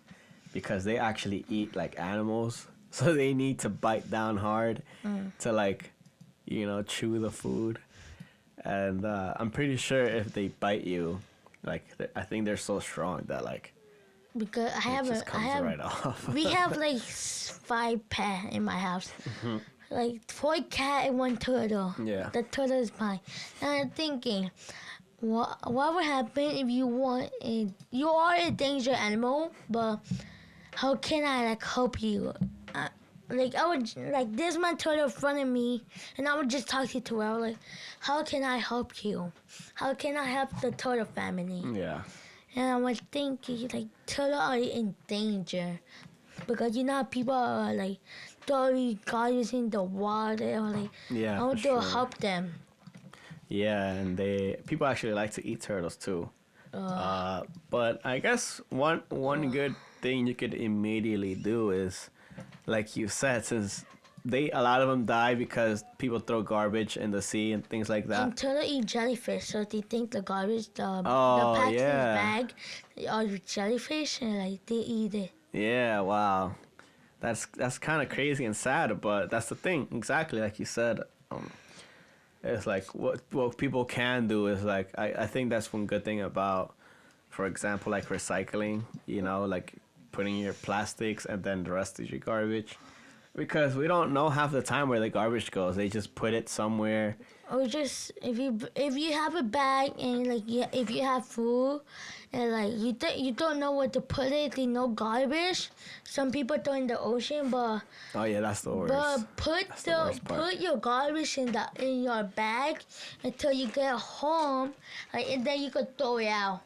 because they actually eat like animals. So they need to bite down hard to like, chew the food. And I'm pretty sure if they bite you, like I think they're so strong that like Because it just comes right off. we have like 5 pets in my house. Like 4 cat and 1 turtle. Yeah. The turtle is mine. And I'm thinking, what would happen if you are a danger animal, but how can I like help you? Like I would like there's my turtle in front of me, and I would just talk to her like, how can I help you? How can I help the turtle family? Yeah. And I was thinking like turtle are in danger because you know how people are like throwing garbage in the water or like Yeah, I for want to sure. help them. Yeah, and people actually like to eat turtles too. But I guess one good thing you could immediately do is, like you said, since a lot of them die because people throw garbage in the sea and things like that. And turtle eat jellyfish, so they think the garbage, the Oh packs in the yeah, bag are jellyfish, and like they eat it. yeah. Wow, that's kind of crazy and sad, but that's the thing. Exactly like you said. It's like what people can do is like I think that's one good thing about, for example, like recycling. You know, like putting your plastics and then the rest is your garbage. Because we don't know half the time where the garbage goes. They just put it somewhere. Or just if you have a bag and like if you have food and like you don't know where to put it, they know garbage. Some people throw in the ocean, but Oh yeah, that's the worst. That's the worst part. put your garbage in your bag until you get home, like, and then you could throw it out.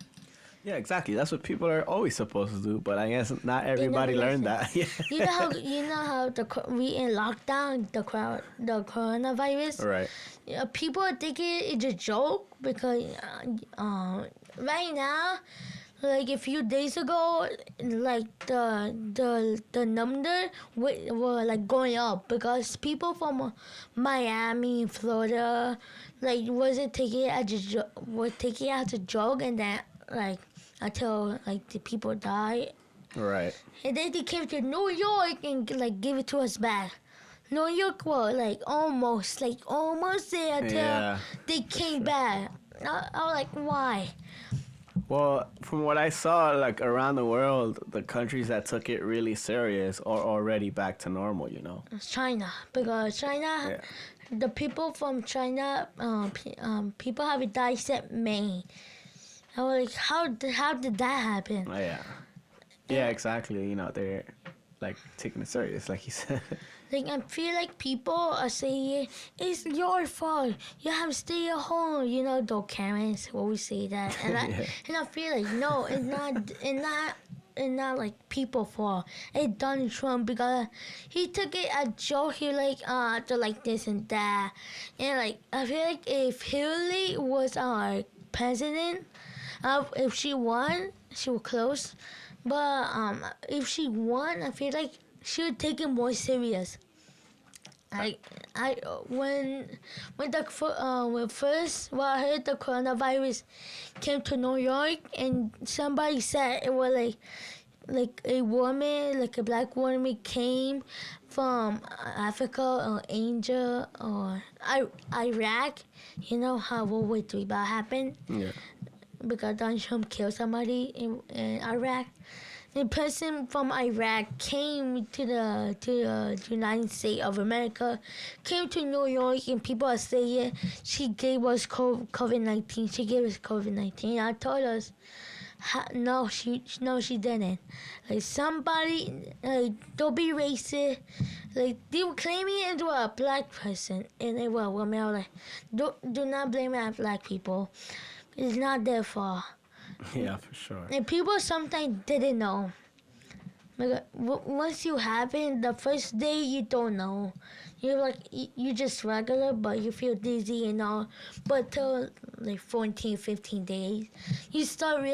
Yeah, exactly. That's what people are always supposed to do. But I guess not everybody learned that. Yeah. You know how we in lockdown the coronavirus. Right. Yeah, people are thinking it's a joke because right now, like a few days ago, like the number were like going up because people from Miami, Florida, like wasn't taking it as were taking it as a joke, and then like until like the people died, Right. and then they came to New York and like give it to us back. New York was like almost there until Yeah, they came back. I was like, why? Well, from what I saw, like around the world, the countries that took it really serious are already back to normal. You know. It's China, because China, Yeah. the people from China, people have died except Maine. I was like, how did that happen? Oh, yeah. Yeah, exactly. You know, they're like taking it serious, like you said. Like I feel like people are saying it's your fault. You have to stay at home. You know, those Karens always say that, and Yeah. I feel like no, it's not. It's not like people fault. It's Donald Trump because he took it a joke. He to like this and that, and like I feel like if Hillary was our president, if she won, she was close. But if she won, I feel like she would take it more serious. I when first when I heard the coronavirus came to New York and somebody said it was like a woman, like a black woman came from Africa or Asia or Iraq. You know how World War III about happened Yeah. because Donald Trump killed somebody in Iraq. The person from Iraq came to the United States of America, came to New York, and people are saying she gave us COVID-19. She gave us COVID-19. I told us, no, she didn't. Like somebody, don't be racist. Like they were claiming it was a black person, and it was a woman. I was like, do not blame it on black people. It's not their fault. Yeah, for sure. And people sometimes didn't know. Like, once you have it, the first day you don't know. You're like, you just regular, but you feel dizzy and all. But till like 14, 15 days, you start you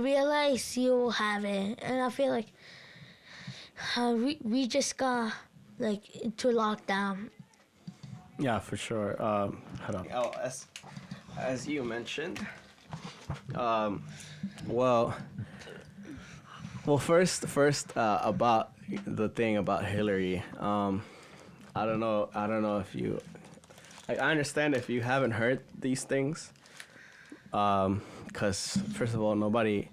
realize you have it. And I feel like we just got like into lockdown. Yeah, for sure. Hold on. Oh, as you mentioned, well, first, about the thing about Hillary. I don't know if you. I understand if you haven't heard these things. Because first of all, nobody,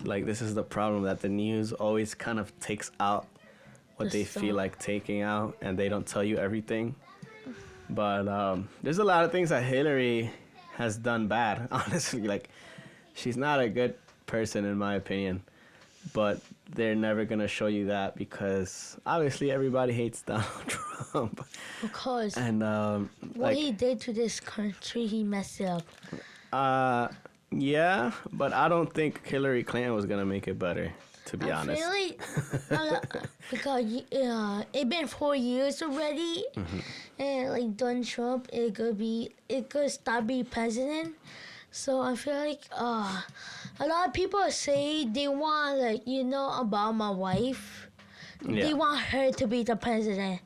like, this is the problem that the news always kind of takes out what they feel like taking out, and they don't tell you everything. But there's a lot of things that Hillary has done bad. Honestly, like she's not a good person in my opinion. But they're never gonna show you that because obviously everybody hates Donald Trump. Because And what he did to this country, he messed it up. yeah, but I don't think Hillary Clinton was gonna make it better. To be I honest. feel like because it been 4 years already, and like Donald Trump, it could stop being president. So I feel like a lot of people say they want about my wife. They Yeah. want her to be the president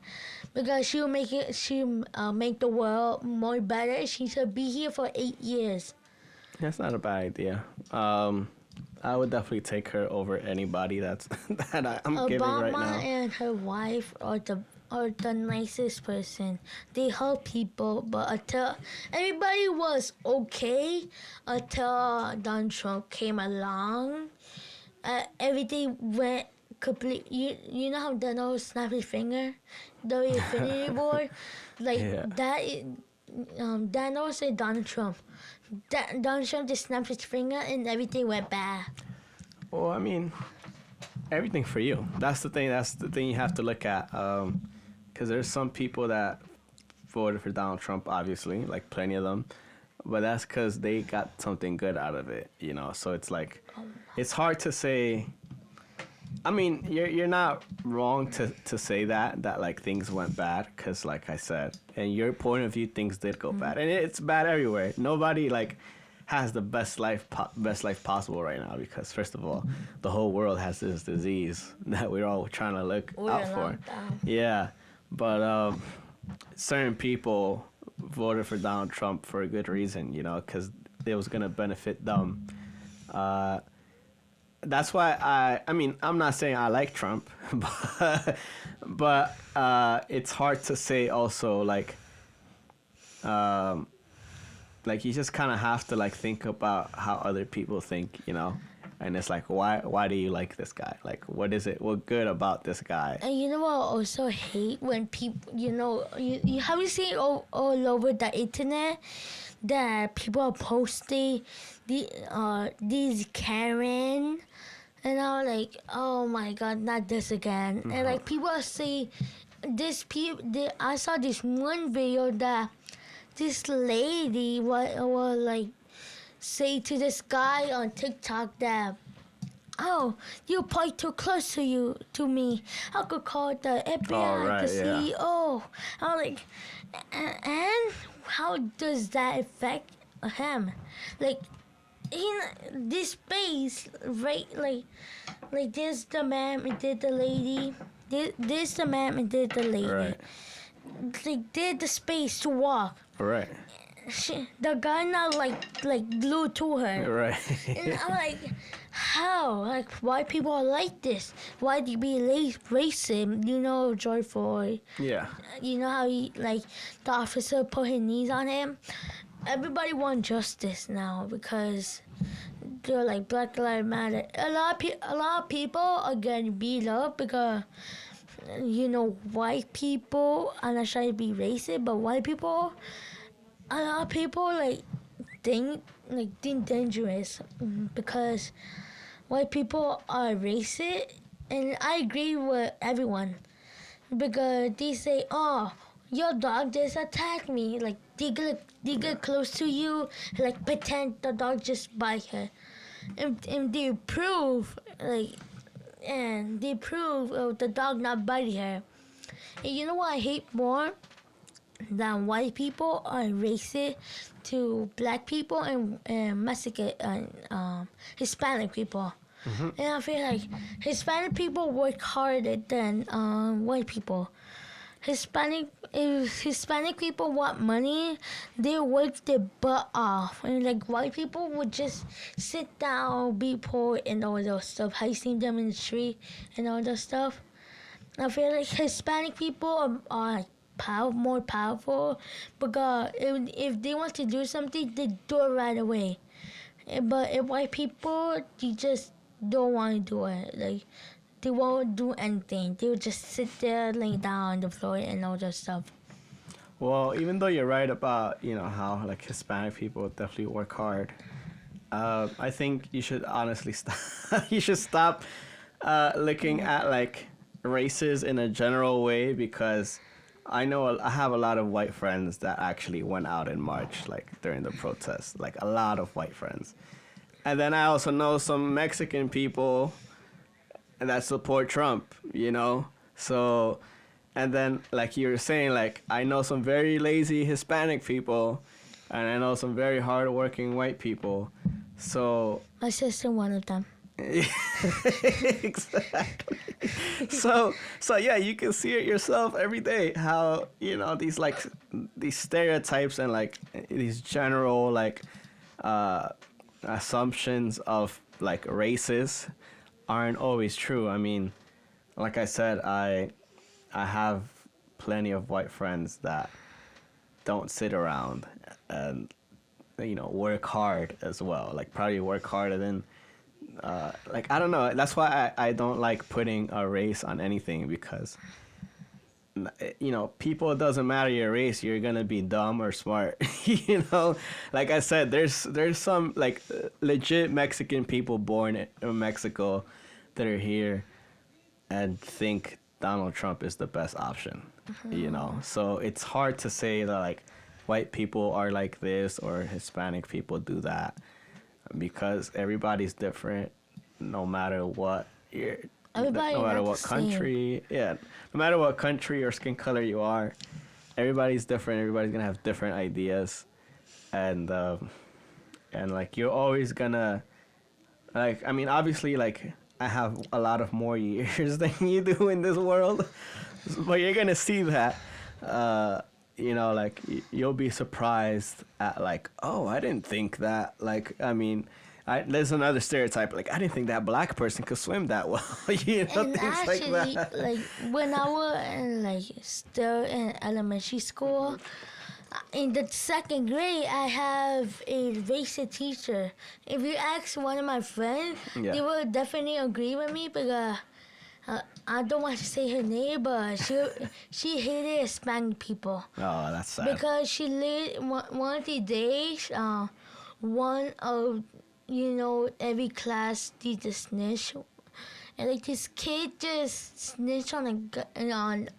because make the world more better. She should be here for 8 years. That's not a bad idea. I would definitely take her over anybody that I'm giving right Obama now. and her wife are the nicest person. They help people, but until everybody was okay until Donald Trump came along, everything went complete. You know how Donald snapped his finger, the Infinity Board, like Yeah. that. Donald said Donald Trump. Donald Trump just snapped his finger and everything went bad. Well, I mean, everything for you. That's the thing. That's the thing you have to look at. Because there's some people that voted for Donald Trump, obviously, like plenty of them. But that's because they got something good out of it, you know. So it's like, it's hard to say. I mean, you're not wrong to say that like things went bad because, like I said, in your point of view, things did go bad, and it's bad everywhere. Nobody like has the best life possible right now because first of all, the whole world has this disease that we're all trying to look out for. Yeah, but certain people voted for Donald Trump for a good reason, you know, because it was gonna benefit them. That's why I mean, I'm not saying I like Trump, but it's hard to say also like you just kind of have to like think about how other people think, you know, and it's like why do you like this guy? Like what good about this guy? And you know what I also hate when people, you have you seen all over the internet that people are posting these Karen, and I'm like, oh my god, not this again. And like people are saying I saw this one video that this lady was like say to this guy on TikTok that, oh, you play too close to me. I could call the FBI, Oh, right, the yeah. CEO. I'm like, and how does that affect him? Like, in this space, right? Like this the man and did the lady. This the man and did the lady. Right. Like did the space to walk. Right. The guy not like glued to her. Right. And I'm like, how? Like, why people are like this? Why do you be racist? You know, George Floyd. Yeah. You know how he, like, the officer put his knees on him? Everybody wants justice now because they're like, Black Lives Matter. A lot of people are getting beat up because, white people, I'm not trying to be racist, but white people, a lot of people, like, think dangerous because white people are racist, and I agree with everyone because they say, "Oh, your dog just attacked me." Like they get close to you, like pretend the dog just bite her, and they prove the dog not biting her. And you know what I hate more? That white people are racist to black people and Mexican and Hispanic people. And I feel like Hispanic people work harder than white people. If Hispanic people want money, they work their butt off. And like white people would just sit down, be poor, and all those stuff. Have you seen them in the street and all that stuff? I feel like Hispanic people are more powerful because if they want to do something, they do it right away. But if white people, they just don't want to do it. Like they won't do anything. They will just sit there, lay down on the floor, and all that stuff. Well, even though you're right about, how like Hispanic people definitely work hard, I think you should honestly stop. You should stop looking at like races in a general way, because I have a lot of white friends that actually went out in March, like during the protests, like a lot of white friends. And then I also know some Mexican people that support Trump, So, and then like you were saying, like I know some very lazy Hispanic people, and I know some very hardworking white people. So My sister, one of them. exactly. So yeah, you can see it yourself every day how these stereotypes and like these general like assumptions of like races aren't always true. I mean, like I said, I have plenty of white friends that don't sit around and work hard as well. Like probably work harder than like I don't know. That's why I don't like putting a race on anything, because people, it doesn't matter your race, you're gonna be dumb or smart. Like I said, there's some like legit Mexican people born in Mexico that are here and think Donald Trump is the best option. So it's hard to say that like white people are like this or Hispanic people do that, because everybody's different, no matter what you're, Everybody no matter not what the same. country, yeah, no matter what country or skin color you are, everybody's different. Everybody's gonna have different ideas, and like you're always gonna, like, I mean, obviously, like I have a lot of more years than you do in this world, but you're gonna see that. Like you'll be surprised at like, oh, I didn't think that. Like, I mean, there's another stereotype. Like, I didn't think that black person could swim that well. And Things actually, like that. like when I was in, like still in elementary school, in the second grade, I have a racist teacher. If you ask one of my friends, Yeah. they will definitely agree with me, because I don't want to say her name, but she hated Hispanic people. Oh, that's sad. Because she lived one of the days, one of every class did the snitch, and like this kid just snitched on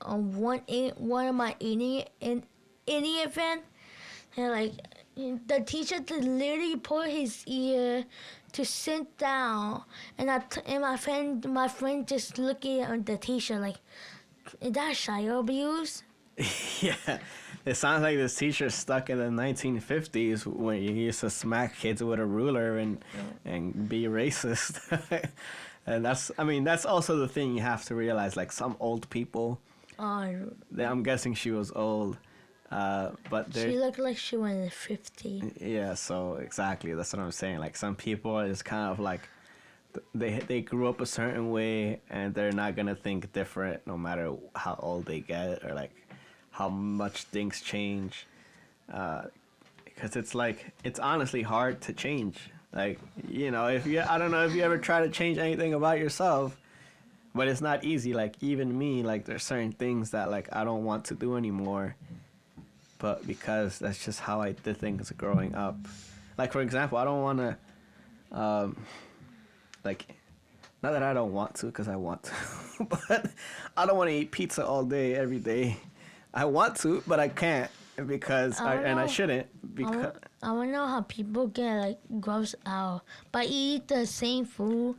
on one of my any event, and like the teacher literally pulled his ear to sit down, and my friend just looking at the teacher like, is that child abuse? Yeah. It sounds like this teacher's stuck in the 1950s when you used to smack kids with a ruler and be racist. And that's also the thing you have to realize. Like some old people, I'm guessing she was old, but She looked like she was 50. yeah. So exactly, that's what I'm saying. Like some people is kind of like they grew up a certain way and they're not gonna think different no matter how old they get or like how much things change, because it's honestly hard to change. Like, I don't know if you ever try to change anything about yourself, but it's not easy. Like even me, like there's certain things that like I don't want to do anymore, but because that's just how I did things growing up. Like for example, I don't want to like, not that I don't want to, because I want to, but I don't want to eat pizza all day every day. I want to, but I can't, because I shouldn't, because I want to know how people get like grossed out by eat the same food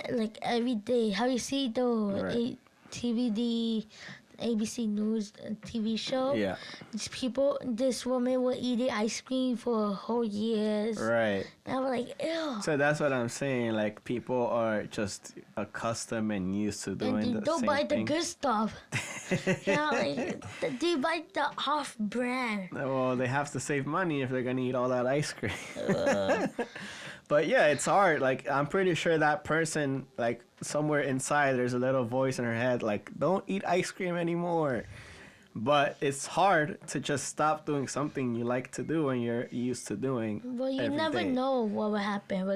like every day. How you see the Right. TVD, ABC News TV show? Yeah. This woman will eat ice cream for whole years. Right. And I was like, ew. So that's what I'm saying. Like people are just accustomed and used to doing And the they don't same buy thing. the good stuff. Like they buy the off brand. Well, they have to save money if they're gonna eat all that ice cream. But yeah, it's hard. Like I'm pretty sure that person, like somewhere inside, there's a little voice in her head, like, don't eat ice cream anymore. But it's hard to just stop doing something you like to do and you're used to doing. Well, you every never day. know what will happen.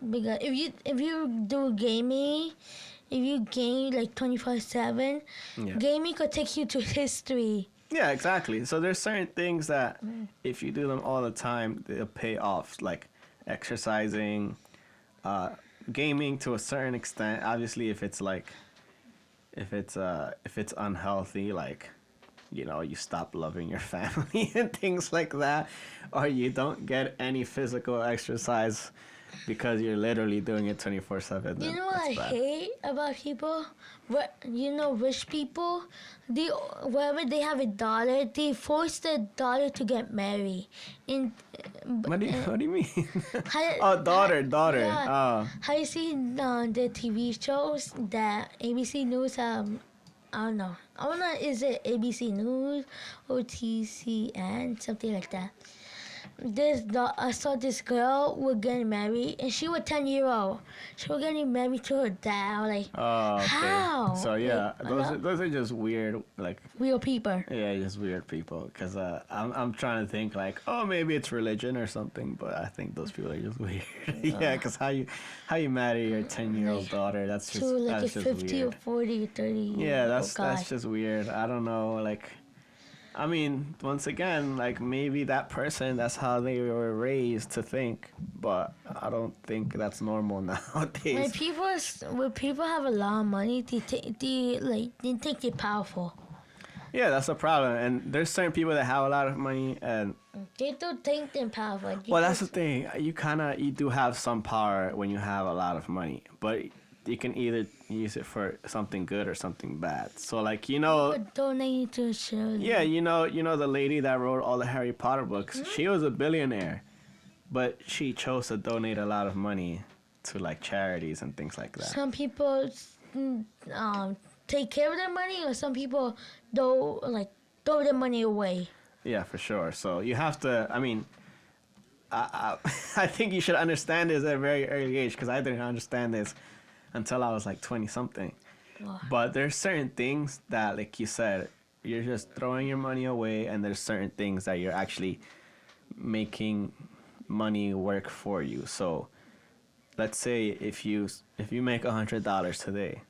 Because if you do gaming, if you game like 24/7, Yeah. gaming could take you to history. Yeah, exactly. So there's certain things that if you do them all the time, they'll pay off. Like exercising, uh, gaming to a certain extent. Obviously, if it's unhealthy, like you stop loving your family and things like that, or you don't get any physical exercise because you're literally doing it 24/7. You Then know what that's I bad. hate about people? What rich people? They wherever they have a daughter, they force the daughter to get married. And What do you mean? how, Oh, daughter. yeah, Oh, how you see the TV shows that ABC News I don't know. I don't know. Is it ABC News or TCN something like that? I saw this girl was getting married, and she was 10-year-old. She was getting married to her dad. I was like, oh, okay. how? So yeah, Like, those are just weird, like real people. yeah, just weird people. Cause I'm trying to think like, oh, maybe it's religion or something, but I think those people are just weird. Yeah, cause how you marry your 10-year-old Like, daughter? That's to just like a that's just 50 or weird. 40 or 30 Yeah, year old guy. that's just weird. I don't know, like. I mean, once again, like maybe that person, that's how they were raised to think, but I don't think that's normal nowadays. When people have a lot of money, they think they're powerful. Yeah, that's a problem. And there's certain people that have a lot of money, and They don't think they're powerful. well, that's the thing. You do have some power when you have a lot of money, but you can either use it for something good or something bad. So like Donate to charity. yeah, the lady that wrote all the Harry Potter books. She was a billionaire, but she chose to donate a lot of money to like charities and things like that. Some people take care of their money, or some people don't throw their money away. Yeah, for sure. So you have to. I mean, I think you should understand this at a very early age because I didn't understand this until I was like 20 something. Wow. But there's certain things that, like you said, you're just throwing your money away, and there's certain things that you're actually making money work for you. So let's say if you make $100 today,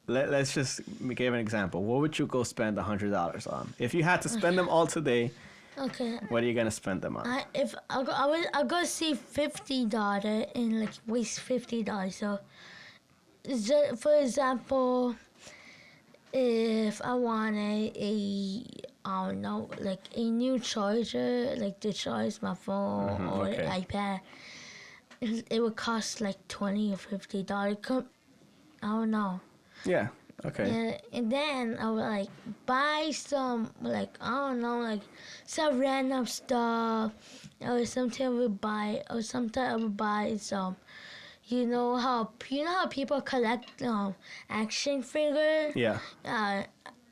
let's just give an example. What would you go spend $100 on? If you had to spend them all today, Okay. what are you gonna spend them on? I'll go see $50 and like waste $50. So, for example, if I wanted I don't know, like a new charger, like to charge my phone or okay. iPad, it would cost like $20 or $50. I don't know. Yeah. Okay. And then I would like buy some like I don't know like some random stuff, or sometimes I would buy some. You know how people collect action figures. Yeah.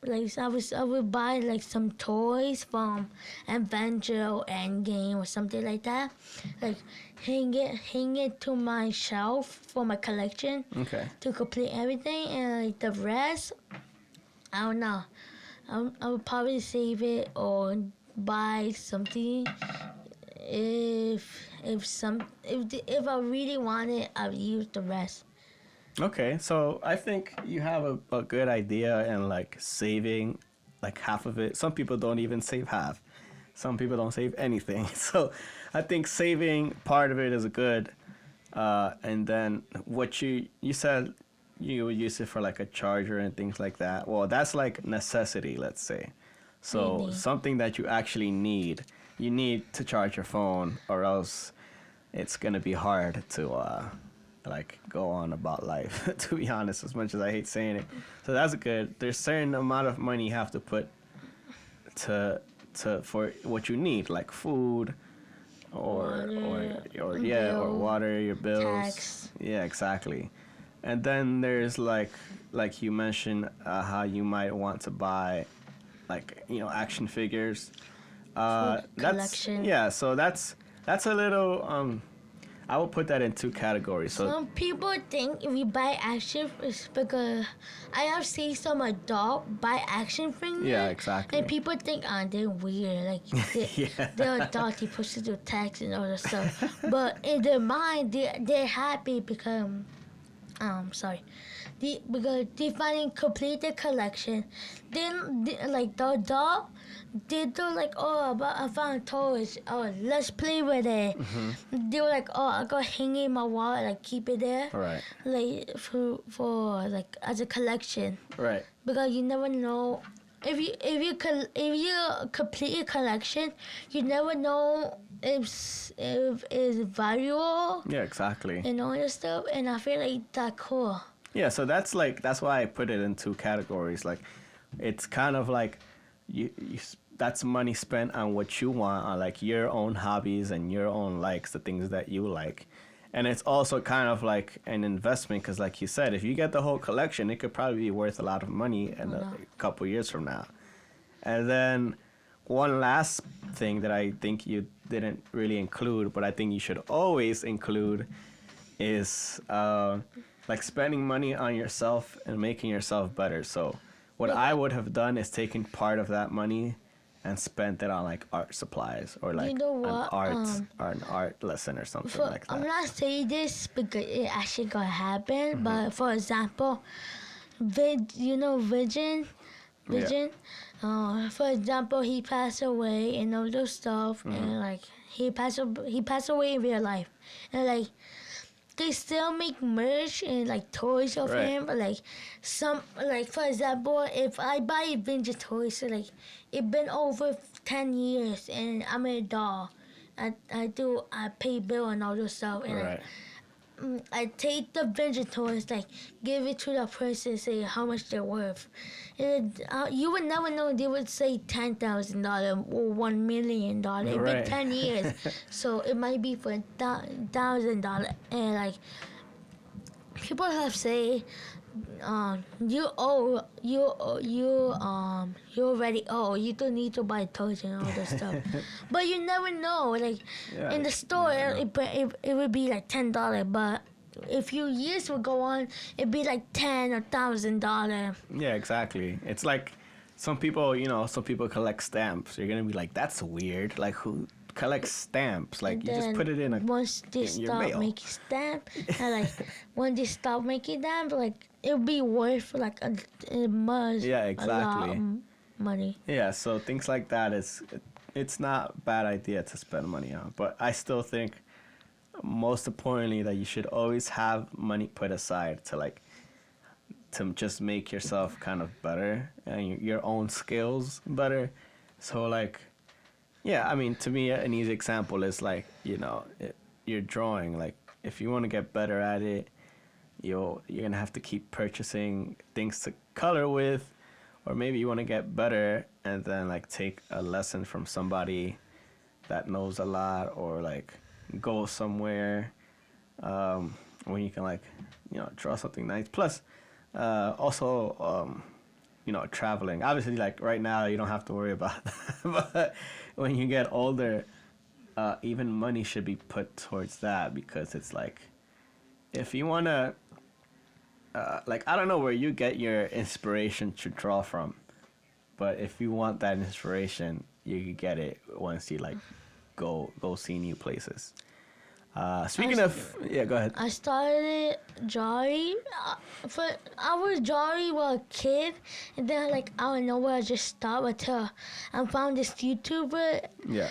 Like I would buy like some toys from Avenger or Endgame or something like that. Like hang it to my shelf for my collection Okay. to complete everything, and like the rest, I don't know. I would probably save it or buy something if I really want it, I would use the rest. Okay, so I think you have a good idea in like saving like half of it. Some people don't even save half. Some people don't save anything. So I think saving part of it is good. And then what you said you would use it for like a charger and things like that. Well, that's like necessity, let's say. So Really? something that you actually need. You need to charge your phone, or else it's gonna be hard to like go on about life. To be honest, as much as I hate saying it. So that's good. There's certain amount of money you have to put to for what you need, like food, or water, your bills. Tax. Yeah, exactly. And then there's like you mentioned how you might want to buy like action figures. That's collection. yeah. So that's a little I will put that in two categories. So Some people think if you buy action it's because I have seen some adult buy action figures. yeah, exactly. And people think, they're weird. Like, Yeah. they're adult, they supposed to do tax and all that stuff. But in their mind, they're happy because, sorry. because they finally complete the collection. Then like the dog, they do like, oh, but I found toys. Oh, let's play with it. They were like, oh, I got hang it in my wall, like keep it there, Right. like for like as a collection. Right. Because you never know if you complete a collection, you never know if it's valuable Yeah, exactly. and all this stuff. And I feel like that's cool. Yeah, so that's why I put it in two categories. Like, it's kind of like that's money spent on what you want, on like your own hobbies and your own likes, the things that you like. And it's also kind of like an investment because, like you said, if you get the whole collection, it could probably be worth a lot of money in a couple years from now. And then one last thing that I think you didn't really include, but I think you should always include, is like spending money on yourself and making yourself better. So what I would have done is taken part of that money and spent it on like art supplies or like You know what? an art lesson or something like that. I'm not saying this because it actually gonna happen, but for example, Vision. For example, he passed away and all those stuff, and like he passed away in real life, and like they still make merch and like toys of him, but like for example, if I buy a vintage toy, so like it been over 10 years and I'm a doll, I pay bill and all those stuff, and like, I take the vintage toys, like give it to the person, say how much they're worth. And, you would never know. They would say $10,000 or $1 million. It's been 10 years, so it might be for $1,000. And like people have say, you already owe. You don't need to buy toys and all this stuff. But you never know. Like in the store, it would be like $10, but a few years would go on, it'd be like $10,000 or $1,000. Yeah, exactly. It's like some people collect stamps. You're gonna be like, that's weird. Like, who collects stamps? Like, you just put it in once they stop making stamps, and like when they stop making them, like it'll be worth like a much a lot of money. Yeah, so things like that it's not a bad idea to spend money on, but I still think most importantly that you should always have money put aside to just make yourself kind of better and your own skills better. So like, yeah, I mean, to me an easy example is like, your drawing. Like, if you want to get better at it, you're gonna have to keep purchasing things to color with, or maybe you want to get better and then like take a lesson from somebody that knows a lot, or like go somewhere where you can like draw something nice. Plus also traveling, obviously, like right now you don't have to worry about that, but when you get older, even money should be put towards that, because it's like, if you want to like, I don't know where you get your inspiration to draw from, but if you want that inspiration, you can get it once you like go see new places. Speaking of, yeah, go ahead. I started drawing. I was drawing while a kid, and then like I don't know where I just stopped until I found this YouTuber. Yeah.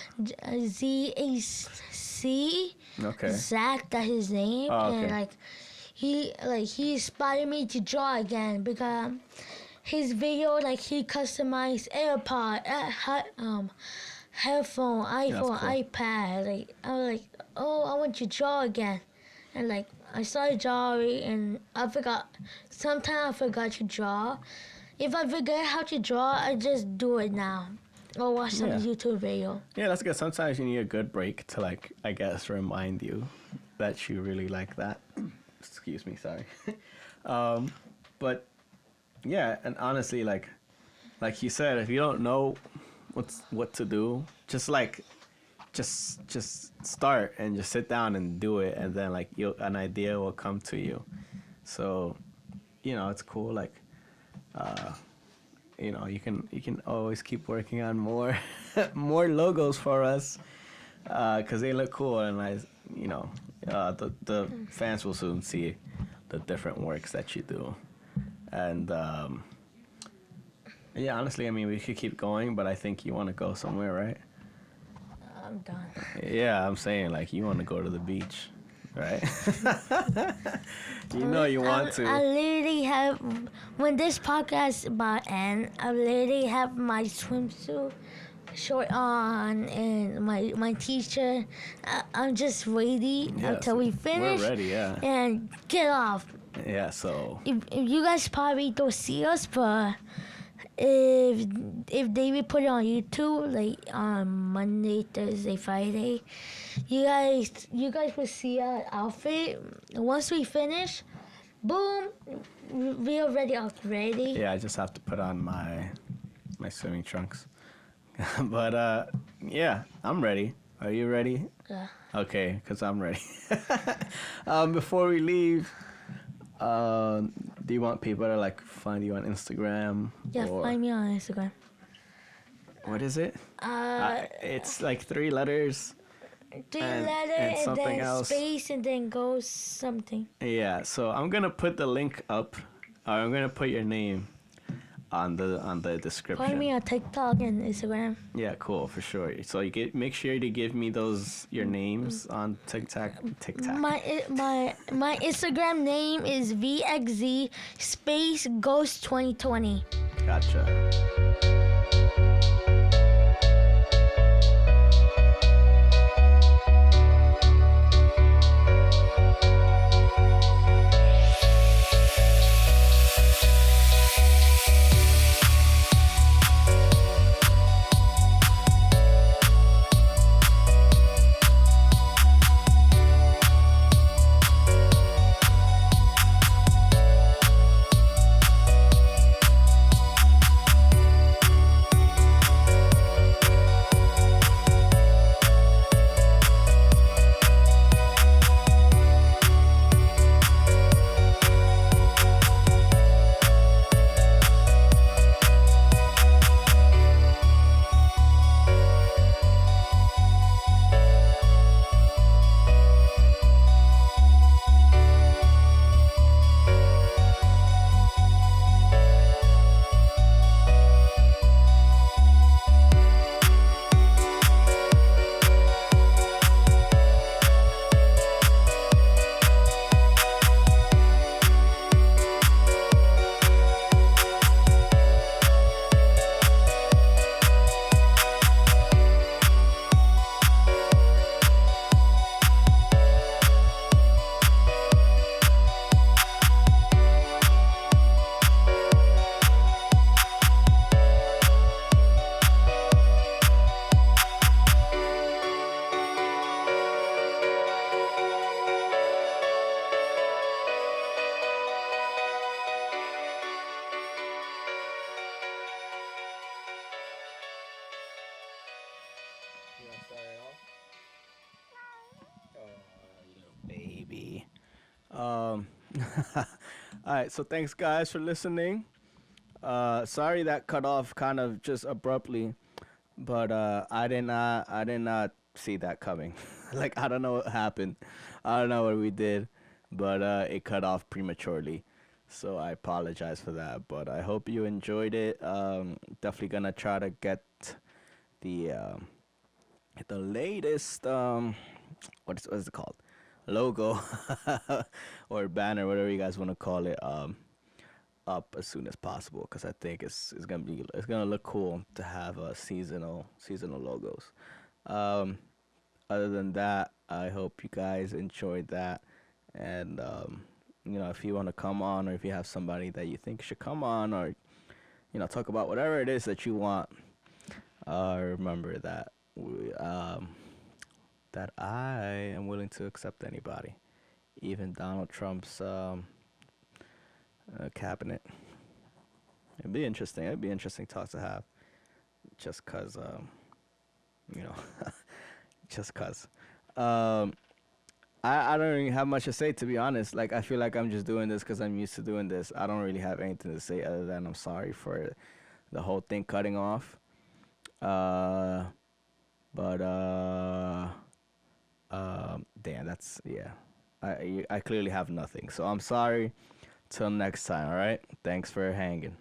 ZAC. Okay. Zach, that's his name, and like he inspired me to draw again, because his video, like he customized AirPod, headphone, iPhone, cool. iPad. Like I was like, oh, I want to draw again, and like I started drawing, and I forgot. Sometimes I forgot to draw. If I forget how to draw, I just do it now, or watch some YouTube video. Yeah, that's good. Sometimes you need a good break to like, I guess, remind you that you really like that. Excuse me, sorry. But yeah, and honestly, like you said, if you don't know what to do, just start and just sit down and do it, and then like an idea will come to you. So it's cool. Like you can always keep working on more more logos for us, because they look cool, and the fans will soon see the different works that you do. And yeah, honestly, I mean, we could keep going, but I think you want to go somewhere, right? I'm done. Yeah, I'm saying like you want to go to the beach, right? You know you want I to. literally have, when this podcast about end, I literally have my swimsuit short on and my t-shirt. I'm just ready Yes, until we we're finish ready. Yeah, and get off. yeah. So If you guys probably don't see us, but if if David put it on YouTube like on Monday, Thursday, Friday, you guys will see our outfit. Once we finish, boom, we already out ready. yeah, I just have to put on my swimming trunks. But yeah, I'm ready. Are you ready? Yeah. Okay, cause I'm ready. Before we leave, do you want people to like find you on Instagram? Yeah, or find me on Instagram. what is it? It's like 3 letters. Three and letter and something then else. space and then goes something. Yeah, so I'm gonna put the link up, or I'm gonna put your name on the description. Find me on TikTok and Instagram. Yeah, cool, for sure. So make sure to give me your names on TikTok. My Instagram name is VXZ space Ghost 2020. Gotcha. You want to start it off? Oh, little baby. All right, so thanks guys for listening. Sorry that cut off kind of just abruptly, but I did not see that coming. Like I don't know what happened. I don't know what we did, but it cut off prematurely. So I apologize for that, but I hope you enjoyed it. Definitely gonna try to get the latest what is it called, logo or banner, whatever you guys want to call it, up as soon as possible, because I think it's gonna look cool to have seasonal logos. Um, Other than that, I hope you guys enjoyed that, and if you want to come on, or if you have somebody that you think should come on, or talk about whatever it is that you want, remember that that I am willing to accept anybody, even Donald Trump's cabinet. It'd be interesting. It'd be interesting talk to have, just cause you know, just cause. Um, I don't really have much to say, to be honest. Like I feel like I'm just doing this because I'm used to doing this. I don't really have anything to say other than I'm sorry for the whole thing cutting off. Uh, but damn, that's yeah. I clearly have nothing, so I'm sorry Till next time, all right? Thanks for hanging.